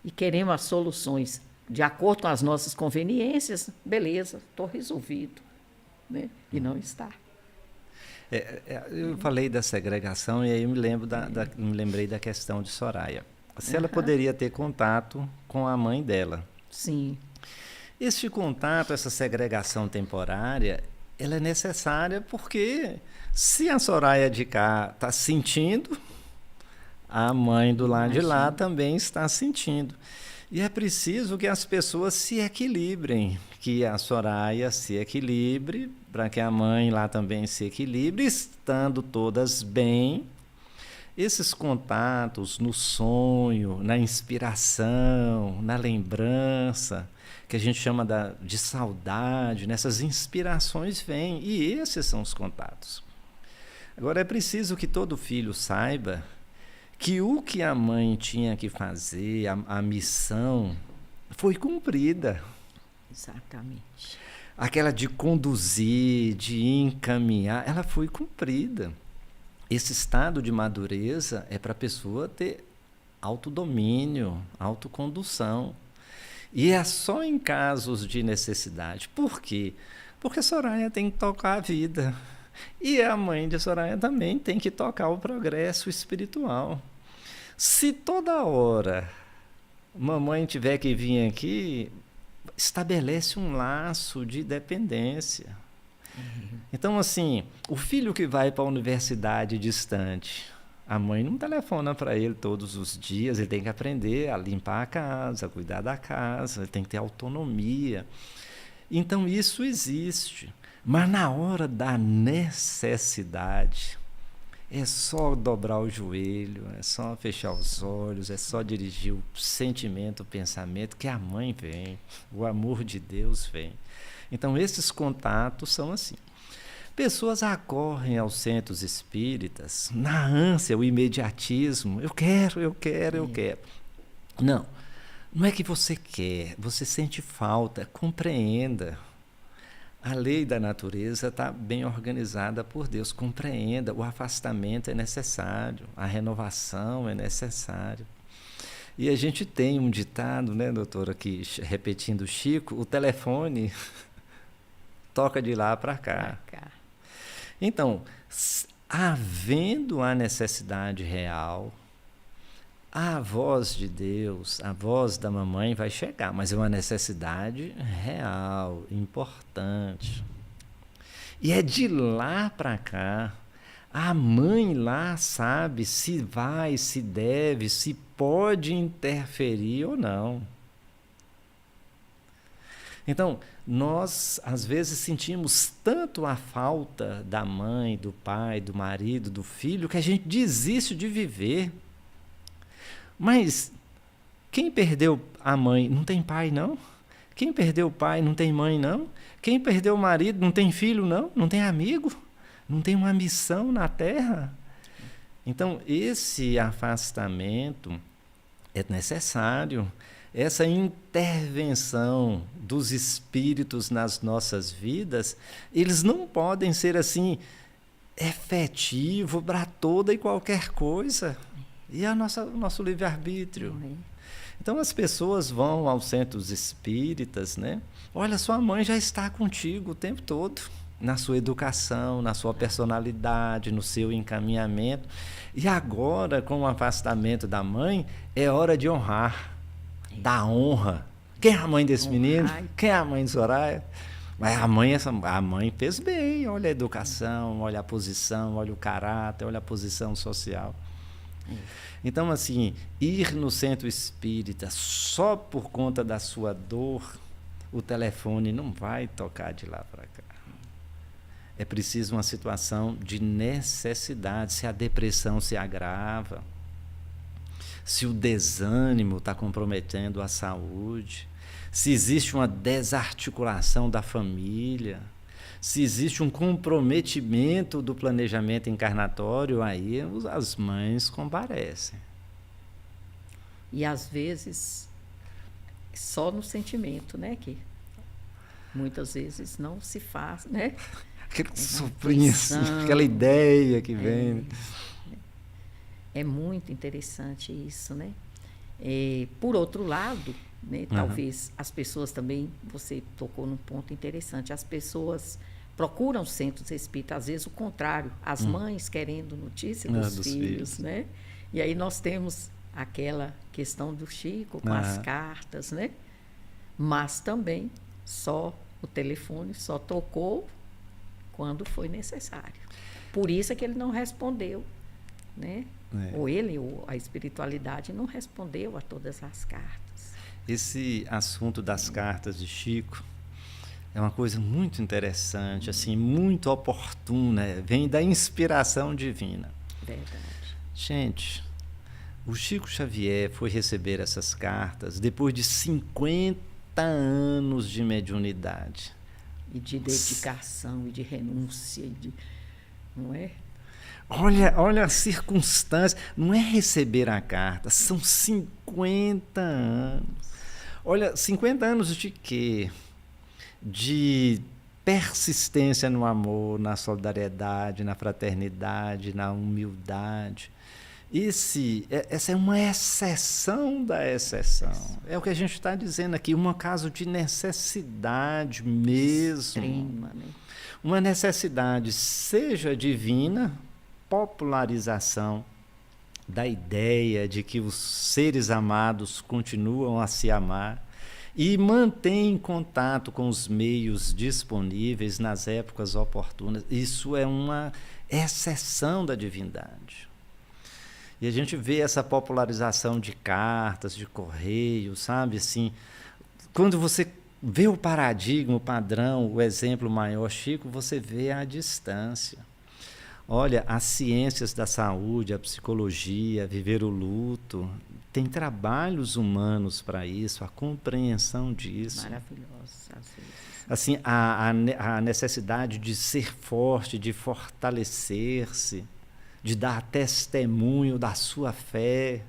e queremos as soluções de acordo com as nossas conveniências, beleza, estou resolvido. Né? E não está. Eu falei da segregação e aí eu me lembrei da questão de Soraya. Se ela poderia ter contato com a mãe dela. Sim. Este contato, essa segregação temporária, ela é necessária porque se a Soraya de cá está sentindo, a mãe do lado de lá também está sentindo. E é preciso que as pessoas se equilibrem, que a Soraya se equilibre, para que a mãe lá também se equilibre, estando todas bem. Esses contatos no sonho, na inspiração, na lembrança, que a gente chama de saudade, nessas inspirações vêm, e esses são os contatos. Agora, é preciso que todo filho saiba que o que a mãe tinha que fazer, a missão, foi cumprida. Exatamente. Aquela de conduzir, de encaminhar, ela foi cumprida. Esse estado de madureza é para a pessoa ter autodomínio, autocondução. E é só em casos de necessidade. Por quê? Porque Soraya tem que tocar a vida. E a mãe de Soraya também tem que tocar o progresso espiritual. Se toda hora mamãe tiver que vir aqui, estabelece um laço de dependência. Então, assim, o filho que vai para a universidade distante, a mãe não telefona para ele todos os dias, ele tem que aprender a limpar a casa, a cuidar da casa, ele tem que ter autonomia. Então, isso existe. Mas na hora da necessidade, é só dobrar o joelho, é só fechar os olhos, é só dirigir o sentimento, o pensamento, que a mãe vem, o amor de Deus vem. Então, esses contatos são assim. Pessoas acorrem aos centros espíritas na ânsia, o imediatismo. Eu quero. Não é que você quer, você sente falta, compreenda. A lei da natureza está bem organizada por Deus, compreenda, o afastamento é necessário, a renovação é necessária. E a gente tem um ditado, né, doutora, aqui, repetindo Chico, o telefone toca de lá para cá. Então, havendo a necessidade real, a voz de Deus, a voz da mamãe vai chegar, mas é uma necessidade real, importante. E é de lá para cá, A mãe lá sabe se vai, se deve, se pode interferir ou não. Então, nós às vezes sentimos tanto a falta da mãe, do pai, do marido, do filho, que a gente desiste de viver. Mas quem perdeu a mãe não tem pai, não? Quem perdeu o pai não tem mãe, não? Quem perdeu o marido não tem filho, não? Não tem amigo? Não tem uma missão na terra? Então, esse afastamento é necessário. Essa intervenção dos espíritos nas nossas vidas, eles não podem ser assim efetivo para toda e qualquer coisa. E o nosso livre-arbítrio. Então as pessoas vão aos centros espíritas, né? Olha, sua mãe já está contigo o tempo todo, na sua educação, na sua personalidade, no seu encaminhamento. E agora, com o afastamento da mãe, é hora de honrar. Da honra. Quem é a mãe desse menino? Quem é a mãe de Soraya? Mas a mãe fez bem. Olha a educação, olha a posição, olha o caráter, olha a posição social. Então, assim, ir no centro espírita só por conta da sua dor, o telefone não vai tocar de lá para cá. É preciso uma situação de necessidade. Se a depressão se agrava, se o desânimo está comprometendo a saúde, se existe uma desarticulação da família, se existe um comprometimento do planejamento encarnatório, aí as mães comparecem. E às vezes só no sentimento, né? Que muitas vezes não se faz, né? Aquela soprinha, assim, aquela ideia que vem. É muito interessante isso, né? Por outro lado, né, talvez as pessoas também, você tocou num ponto interessante, as pessoas procuram centros espíritas, às vezes o contrário, as mães querendo notícia dos filhos, né? E aí nós temos aquela questão do Chico com as cartas, né? Mas também só o telefone só tocou quando foi necessário. Por isso é que ele não respondeu, né? Ou ele, ou a espiritualidade, não respondeu a todas as cartas. Esse assunto das cartas de Chico é uma coisa muito interessante, assim, muito oportuna, vem da inspiração divina. Verdade. Gente, o Chico Xavier foi receber essas cartas depois de 50 anos de mediunidade. E de dedicação, e de renúncia, não é? Olha a circunstância, não é receber a carta, são 50 anos. Olha, 50 anos de quê? De persistência no amor, na solidariedade, na fraternidade, na humildade. Essa é uma exceção da exceção. É o que a gente está dizendo aqui, um caso de necessidade mesmo. Extrema, né? Uma necessidade, seja divina, popularização da ideia de que os seres amados continuam a se amar e mantém contato com os meios disponíveis nas épocas oportunas. Isso é uma exceção da divindade. E a gente vê essa popularização de cartas, de correio, sabe? Assim, quando você vê o paradigma, o padrão, o exemplo maior, Chico, você vê a distância. Olha, as ciências da saúde, a psicologia, viver o luto, tem trabalhos humanos para isso, a compreensão disso. Maravilhoso, às vezes. Assim, a necessidade de ser forte, de fortalecer-se, de dar testemunho da sua fé.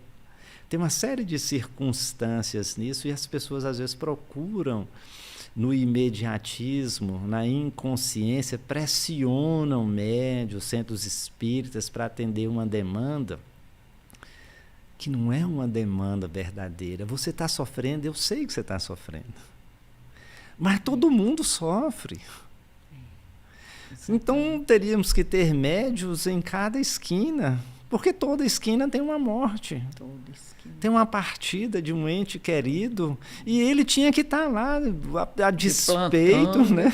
Tem uma série de circunstâncias nisso e as pessoas às vezes procuram no imediatismo, na inconsciência, pressionam médios, centros espíritas para atender uma demanda que não é uma demanda verdadeira. Você está sofrendo, eu sei que você está sofrendo. Mas todo mundo sofre. Então teríamos que ter médios em cada esquina, porque toda esquina tem uma morte. Tem uma partida de um ente querido e ele tinha que estar lá a despeito, né,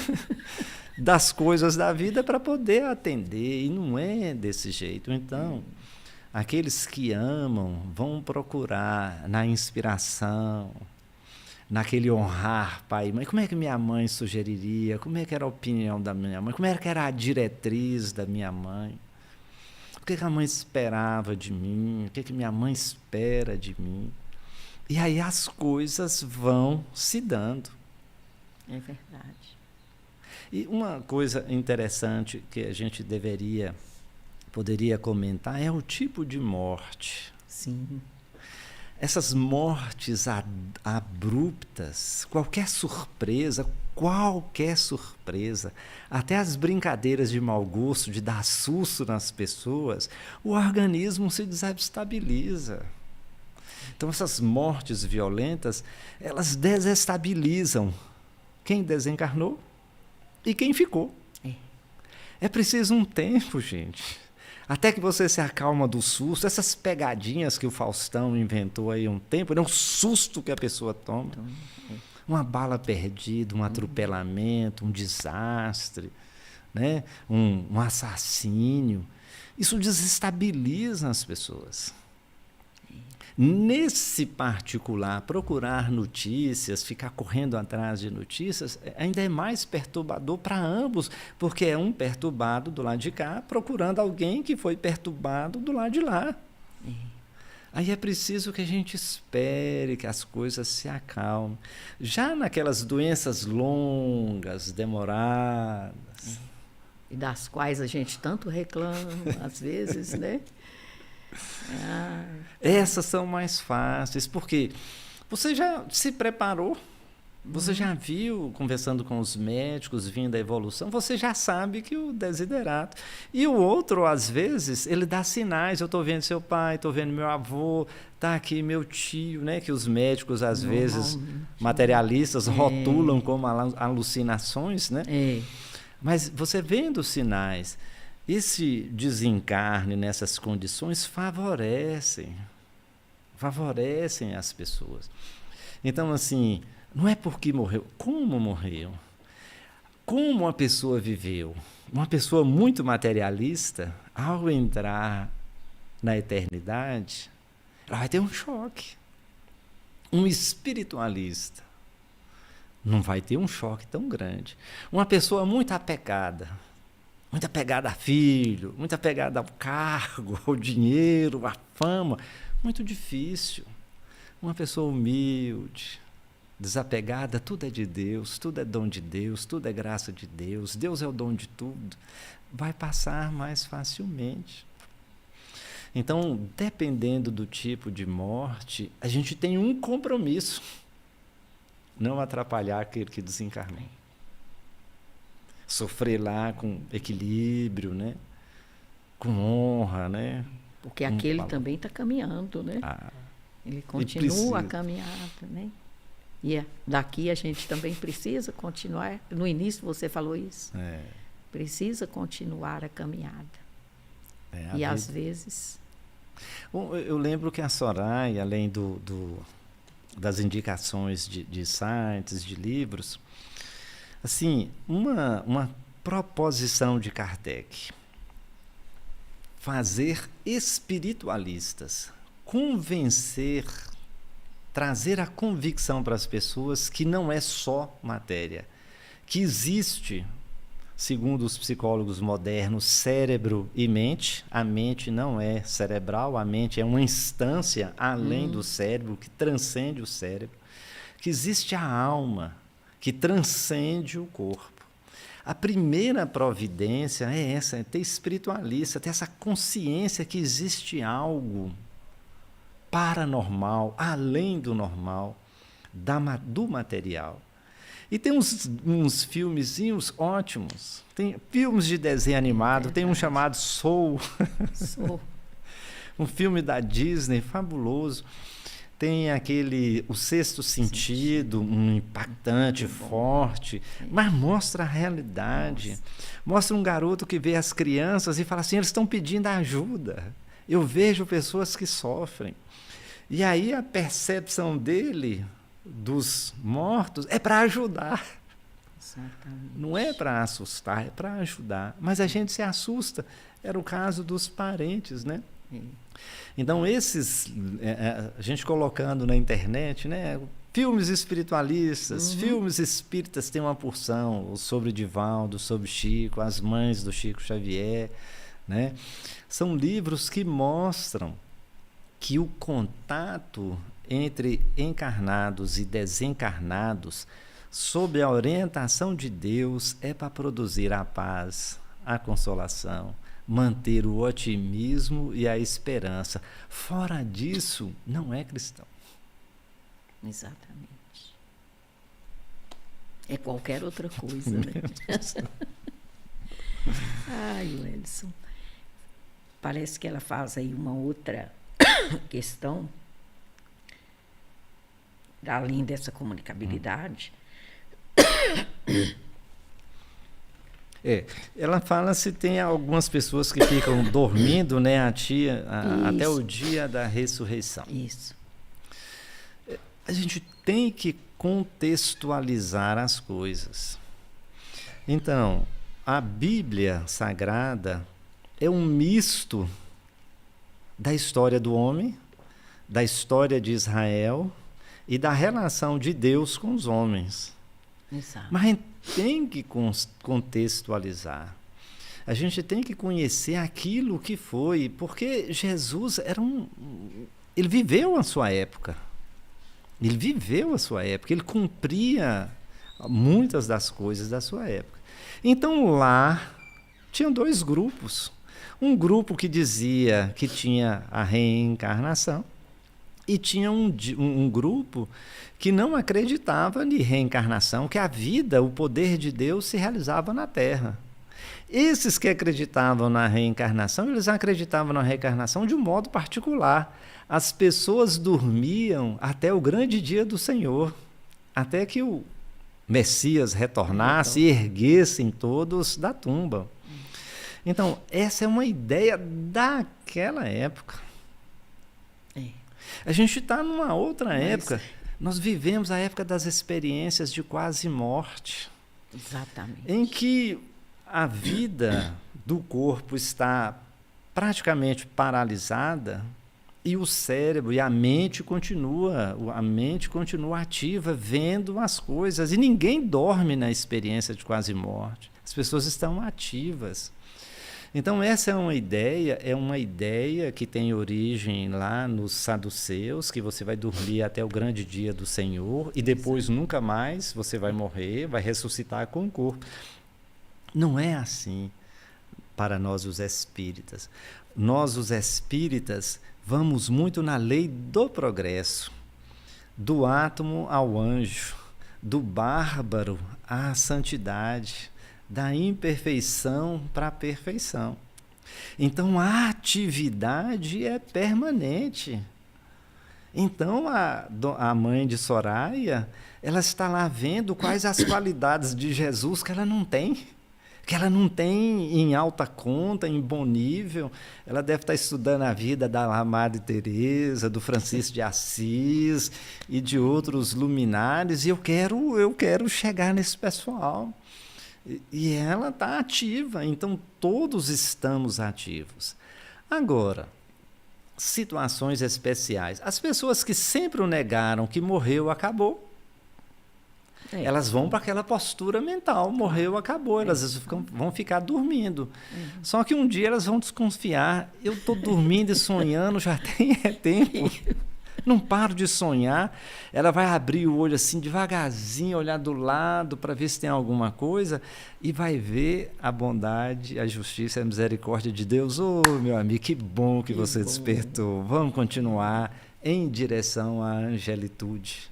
das coisas da vida para poder atender, e não é desse jeito. Então, aqueles que amam vão procurar na inspiração, naquele honrar pai e mãe. Como é que minha mãe sugeriria? Como é que era a opinião da minha mãe? Como é que era a diretriz da minha mãe? O que a mãe esperava de mim? O que minha mãe espera de mim? E aí as coisas vão se dando. É verdade. E uma coisa interessante que a gente poderia comentar é o tipo de morte. Sim. Essas mortes abruptas, qualquer surpresa, até as brincadeiras de mau gosto, de dar susto nas pessoas, o organismo se desestabiliza. Então, essas mortes violentas, elas desestabilizam quem desencarnou e quem ficou. É preciso um tempo, gente. Até que você se acalma do susto, essas pegadinhas que o Faustão inventou aí um tempo, um susto que a pessoa toma, uma bala perdida, um atropelamento, um desastre, né? um assassínio. Isso desestabiliza as pessoas. Nesse particular, procurar notícias, ficar correndo atrás de notícias, ainda é mais perturbador para ambos, porque é um perturbado do lado de cá, procurando alguém que foi perturbado do lado de lá. Aí é preciso que a gente espere que as coisas se acalmem. Já naquelas doenças longas, demoradas. E das quais a gente tanto reclama, às vezes, né? Essas são mais fáceis, porque você já se preparou, você já viu, conversando com os médicos, vindo a evolução, você já sabe que o desiderato. E o outro, às vezes, ele dá sinais. Eu estou vendo seu pai, estou vendo meu avô, está aqui meu tio, né? Que os médicos, às vezes, materialistas, rotulam como alucinações, né? Mas você vendo sinais, esse desencarne nessas condições favorecem as pessoas. Então, assim, não é porque morreu, como morreu, como a pessoa viveu. Uma pessoa muito materialista, ao entrar na eternidade, ela vai ter um choque. Um espiritualista não vai ter um choque tão grande. Uma pessoa muito apegada a filho, muito apegada ao cargo, ao dinheiro, à fama, muito difícil. Uma pessoa humilde, desapegada, tudo é de Deus, tudo é dom de Deus, tudo é graça de Deus, Deus é o dom de tudo, vai passar mais facilmente. Então, dependendo do tipo de morte, a gente tem um compromisso: não atrapalhar aquele que desencarnou. Sofrer lá com equilíbrio, né? Com honra, né? Porque aquele também está caminhando, né? Ele continua a caminhada, né? E daqui a gente também precisa continuar. No início você falou isso. Precisa continuar a caminhada. E às vezes... Bom, eu lembro que a Soraya, além das indicações de sites, de livros, assim, uma proposição de Kardec: fazer espiritualistas, convencer, trazer a convicção para as pessoas que não é só matéria, que existe, segundo os psicólogos modernos, cérebro e mente. A mente não é cerebral, a mente é uma instância além do cérebro, que transcende o cérebro, que existe a alma, que transcende o corpo. A primeira providência é essa, é ter espiritualista, ter essa consciência que existe algo paranormal, além do normal, do material. E tem uns filmezinhos ótimos. Tem filmes de desenho animado, tem um chamado Soul. Um filme da Disney fabuloso. Tem aquele O Sexto Sentido, um impactante, forte, mas mostra a realidade. Mostra um garoto que vê as crianças e fala assim: eles estão pedindo ajuda. Eu vejo pessoas que sofrem. E aí a percepção dele, dos mortos, é para ajudar. Exatamente. Não é para assustar, é para ajudar. Mas a gente se assusta. Era o caso dos parentes, né? Então, a gente colocando na internet, né? Filmes espiritualistas, filmes espíritas têm uma porção, sobre Divaldo, sobre Chico, as mães do Chico Xavier, né? São livros que mostram que o contato entre encarnados e desencarnados, sob a orientação de Deus, é para produzir a paz, a consolação, manter o otimismo e a esperança. Fora disso, não é cristão. Exatamente. É qualquer outra coisa, né? Ai, Wellington. Parece que ela faz aí uma outra questão, além dessa comunicabilidade. Ela fala se tem algumas pessoas que ficam dormindo, né, até o dia da ressurreição. Isso. A gente tem que contextualizar as coisas. Então, a Bíblia Sagrada é um misto da história do homem, da história de Israel e da relação de Deus com os homens. Exato. Mas a gente tem que contextualizar. A gente tem que conhecer aquilo que foi, porque Jesus ele viveu a sua época. Ele viveu a sua época, ele cumpria muitas das coisas da sua época. Então lá tinham dois grupos. Um grupo que dizia que tinha a reencarnação e tinha um grupo que não acreditava em reencarnação, que a vida, o poder de Deus se realizava na Terra. Esses que acreditavam na reencarnação, eles acreditavam na reencarnação de um modo particular. As pessoas dormiam até o grande dia do Senhor, até que o Messias retornasse e erguessem todos da tumba. Então, essa é uma ideia daquela época. A gente está numa outra época. Nós vivemos a época das experiências de quase morte. Exatamente. Em que a vida do corpo está praticamente paralisada e o cérebro e a mente continua ativa, vendo as coisas. E ninguém dorme na experiência de quase morte. As pessoas estão ativas. Então, essa é uma ideia que tem origem lá nos saduceus, que você vai dormir até o grande dia do Senhor e depois nunca mais você vai morrer, vai ressuscitar com o corpo. Não é assim para nós os espíritas. Nós, os espíritas, vamos muito na lei do progresso, do átomo ao anjo, do bárbaro à santidade, da imperfeição para a perfeição. Então, a atividade é permanente. Então, a mãe de Soraya, ela está lá vendo quais as qualidades de Jesus que ela não tem em alta conta, em bom nível. Ela deve estar estudando a vida da Madre Teresa, do Francisco de Assis e de outros luminares, e eu quero chegar nesse pessoal. E ela está ativa, então todos estamos ativos. Agora, situações especiais. As pessoas que sempre o negaram, que morreu, acabou. Elas vão para aquela postura mental, morreu, acabou. Elas vão ficar dormindo. Só que um dia elas vão desconfiar. Eu estou dormindo e sonhando já tem tempo. Não paro de sonhar. Ela vai abrir o olho assim devagarzinho, olhar do lado para ver se tem alguma coisa e vai ver a bondade, a justiça e a misericórdia de Deus. Ô, meu amigo, que bom que você despertou. Vamos continuar em direção à angelitude.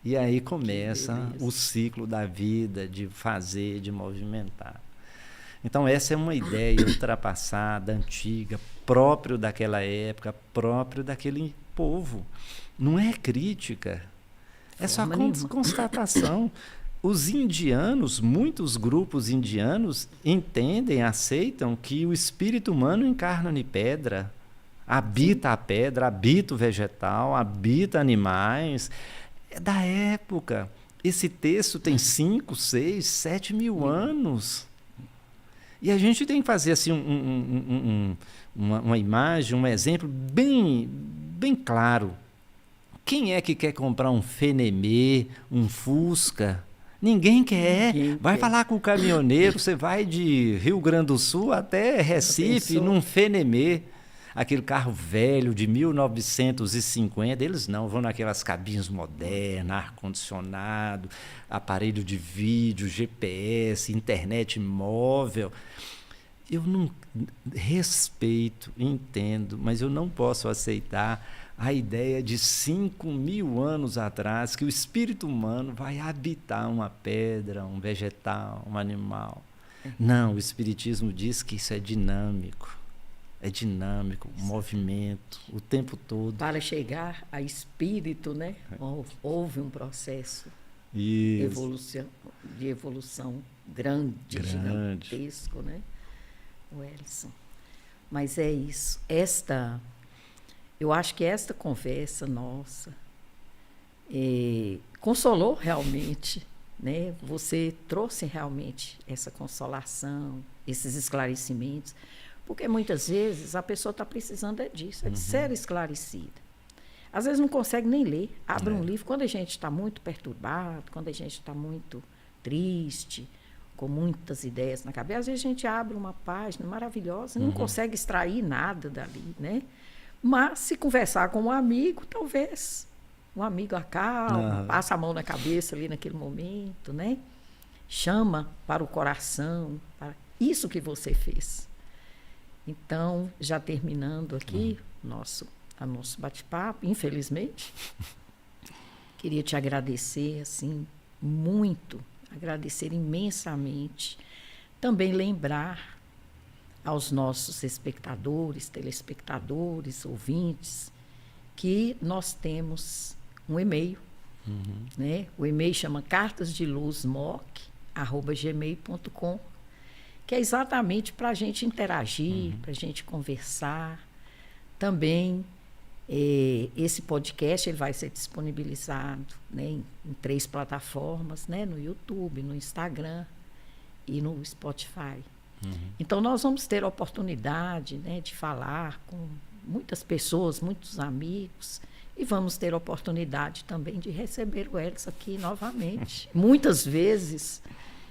E aí começa o ciclo da vida, de fazer, de movimentar. Então, essa é uma ideia ultrapassada, antiga, próprio daquela época, próprio daquele povo. Não é crítica, é só constatação. Os indianos, muitos grupos indianos, entendem, aceitam que o espírito humano encarna em pedra, habita a pedra, habita o vegetal, habita animais. É da época. Esse texto tem 5, 6, 7 mil anos. E a gente tem que fazer assim, uma imagem, um exemplo bem claro. Quem é que quer comprar um Fenemê, um Fusca? Ninguém quer. Vai falar com o caminhoneiro, você vai de Rio Grande do Sul até Recife, num Fenemê. Aquele carro velho de 1950, eles não, vão naquelas cabines modernas, ar-condicionado, aparelho de vídeo, GPS, internet móvel. Eu não respeito, entendo, mas eu não posso aceitar a ideia de 5 mil anos atrás que o espírito humano vai habitar uma pedra, um vegetal, um animal. Não, o espiritismo diz que isso é dinâmico. É dinâmico, movimento, o tempo todo. Para chegar a espírito, né? Houve um processo de evolução grande, gigantesco, né? O Elson. Mas é isso. Eu acho que esta conversa nossa consolou realmente, né? Você trouxe realmente essa consolação, esses esclarecimentos. Porque muitas vezes a pessoa está precisando disso, de ser esclarecida. Às vezes não consegue nem ler, abre um livro. Quando a gente está muito perturbado, quando a gente está muito triste, com muitas ideias na cabeça, às vezes a gente abre uma página maravilhosa e não consegue extrair nada dali, né? Mas se conversar com um amigo, talvez um amigo acalma, passa a mão na cabeça ali naquele momento, né? Chama para o coração, para isso que você fez. Então, já terminando aqui nosso bate-papo, infelizmente, queria te agradecer, assim, muito, agradecer imensamente. Também lembrar aos nossos espectadores, telespectadores, ouvintes, que nós temos um e-mail, né? O e-mail chama cartasdeluzmoc@gmail.com, que é exatamente para a gente interagir, para a gente conversar. Também, esse podcast ele vai ser disponibilizado, né, em 3 plataformas, né, no YouTube, no Instagram e no Spotify. Então, nós vamos ter a oportunidade, né, de falar com muitas pessoas, muitos amigos, e vamos ter a oportunidade também de receber o Elson aqui novamente. Muitas vezes...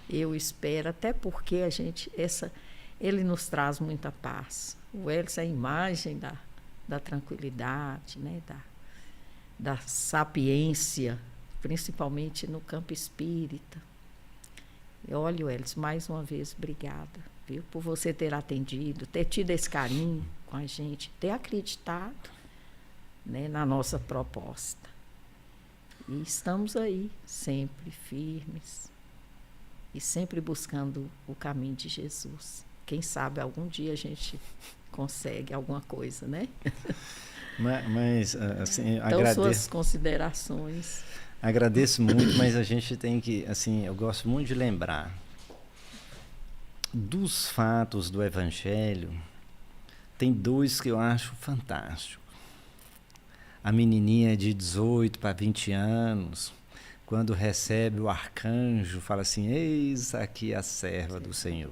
Eu espero, até porque ele nos traz muita paz. O Elson é a imagem da tranquilidade, né? da sapiência, principalmente no campo espírita. Olha, Elson, mais uma vez, obrigada, viu, por você ter atendido, ter tido esse carinho com a gente, ter acreditado, né, na nossa proposta. E estamos aí, sempre firmes, e sempre buscando o caminho de Jesus. Quem sabe algum dia a gente consegue alguma coisa, né? Mas assim, então, suas considerações. Agradeço muito, mas a gente tem que, assim, eu gosto muito de lembrar dos fatos do Evangelho. Tem 2 que eu acho fantásticos. A menininha de 18 para 20 anos, quando recebe o arcanjo, fala assim: eis aqui a serva do Senhor.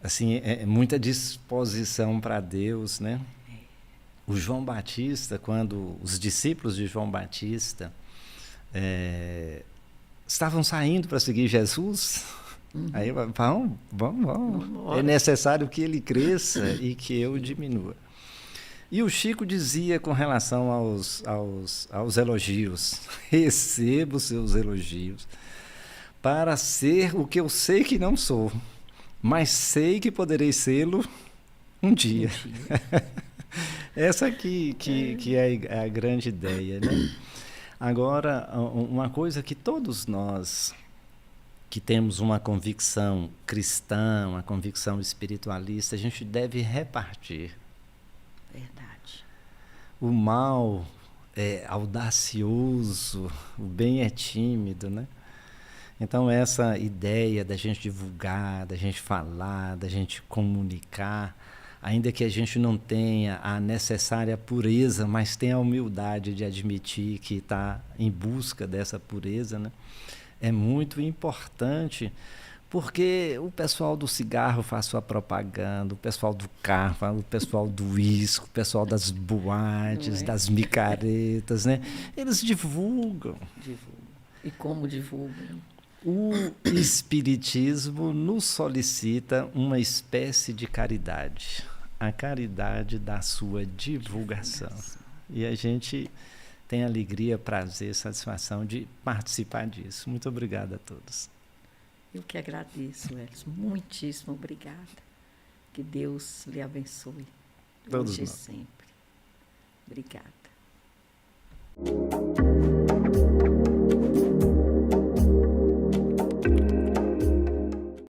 Assim, é muita disposição para Deus, né? O João Batista, quando os discípulos de João Batista estavam saindo para seguir Jesus, aí vamos. É necessário que ele cresça e que eu diminua. E o Chico dizia com relação aos elogios: recebo seus elogios para ser o que eu sei que não sou, mas sei que poderei sê-lo um dia. Essa aqui que é a grande ideia, né? Agora, uma coisa que todos nós que temos uma convicção cristã, uma convicção espiritualista, a gente deve repartir. Verdade. O mal é audacioso, o bem é tímido, né? Então, essa ideia da gente divulgar, da gente falar, da gente comunicar, ainda que a gente não tenha a necessária pureza, mas tenha a humildade de admitir que está em busca dessa pureza, né? É muito importante, porque o pessoal do cigarro faz sua propaganda, o pessoal do carro, o pessoal do uísque, o pessoal das boates, das micaretas, né? Eles divulgam. E como divulgam? O Espiritismo nos solicita uma espécie de caridade, a caridade da sua divulgação. E a gente tem alegria, prazer, satisfação de participar disso. Muito obrigado a todos. Eu que agradeço, Edson. Muitíssimo obrigada. Que Deus lhe abençoe. Todos hoje e nós. sempre. Obrigada.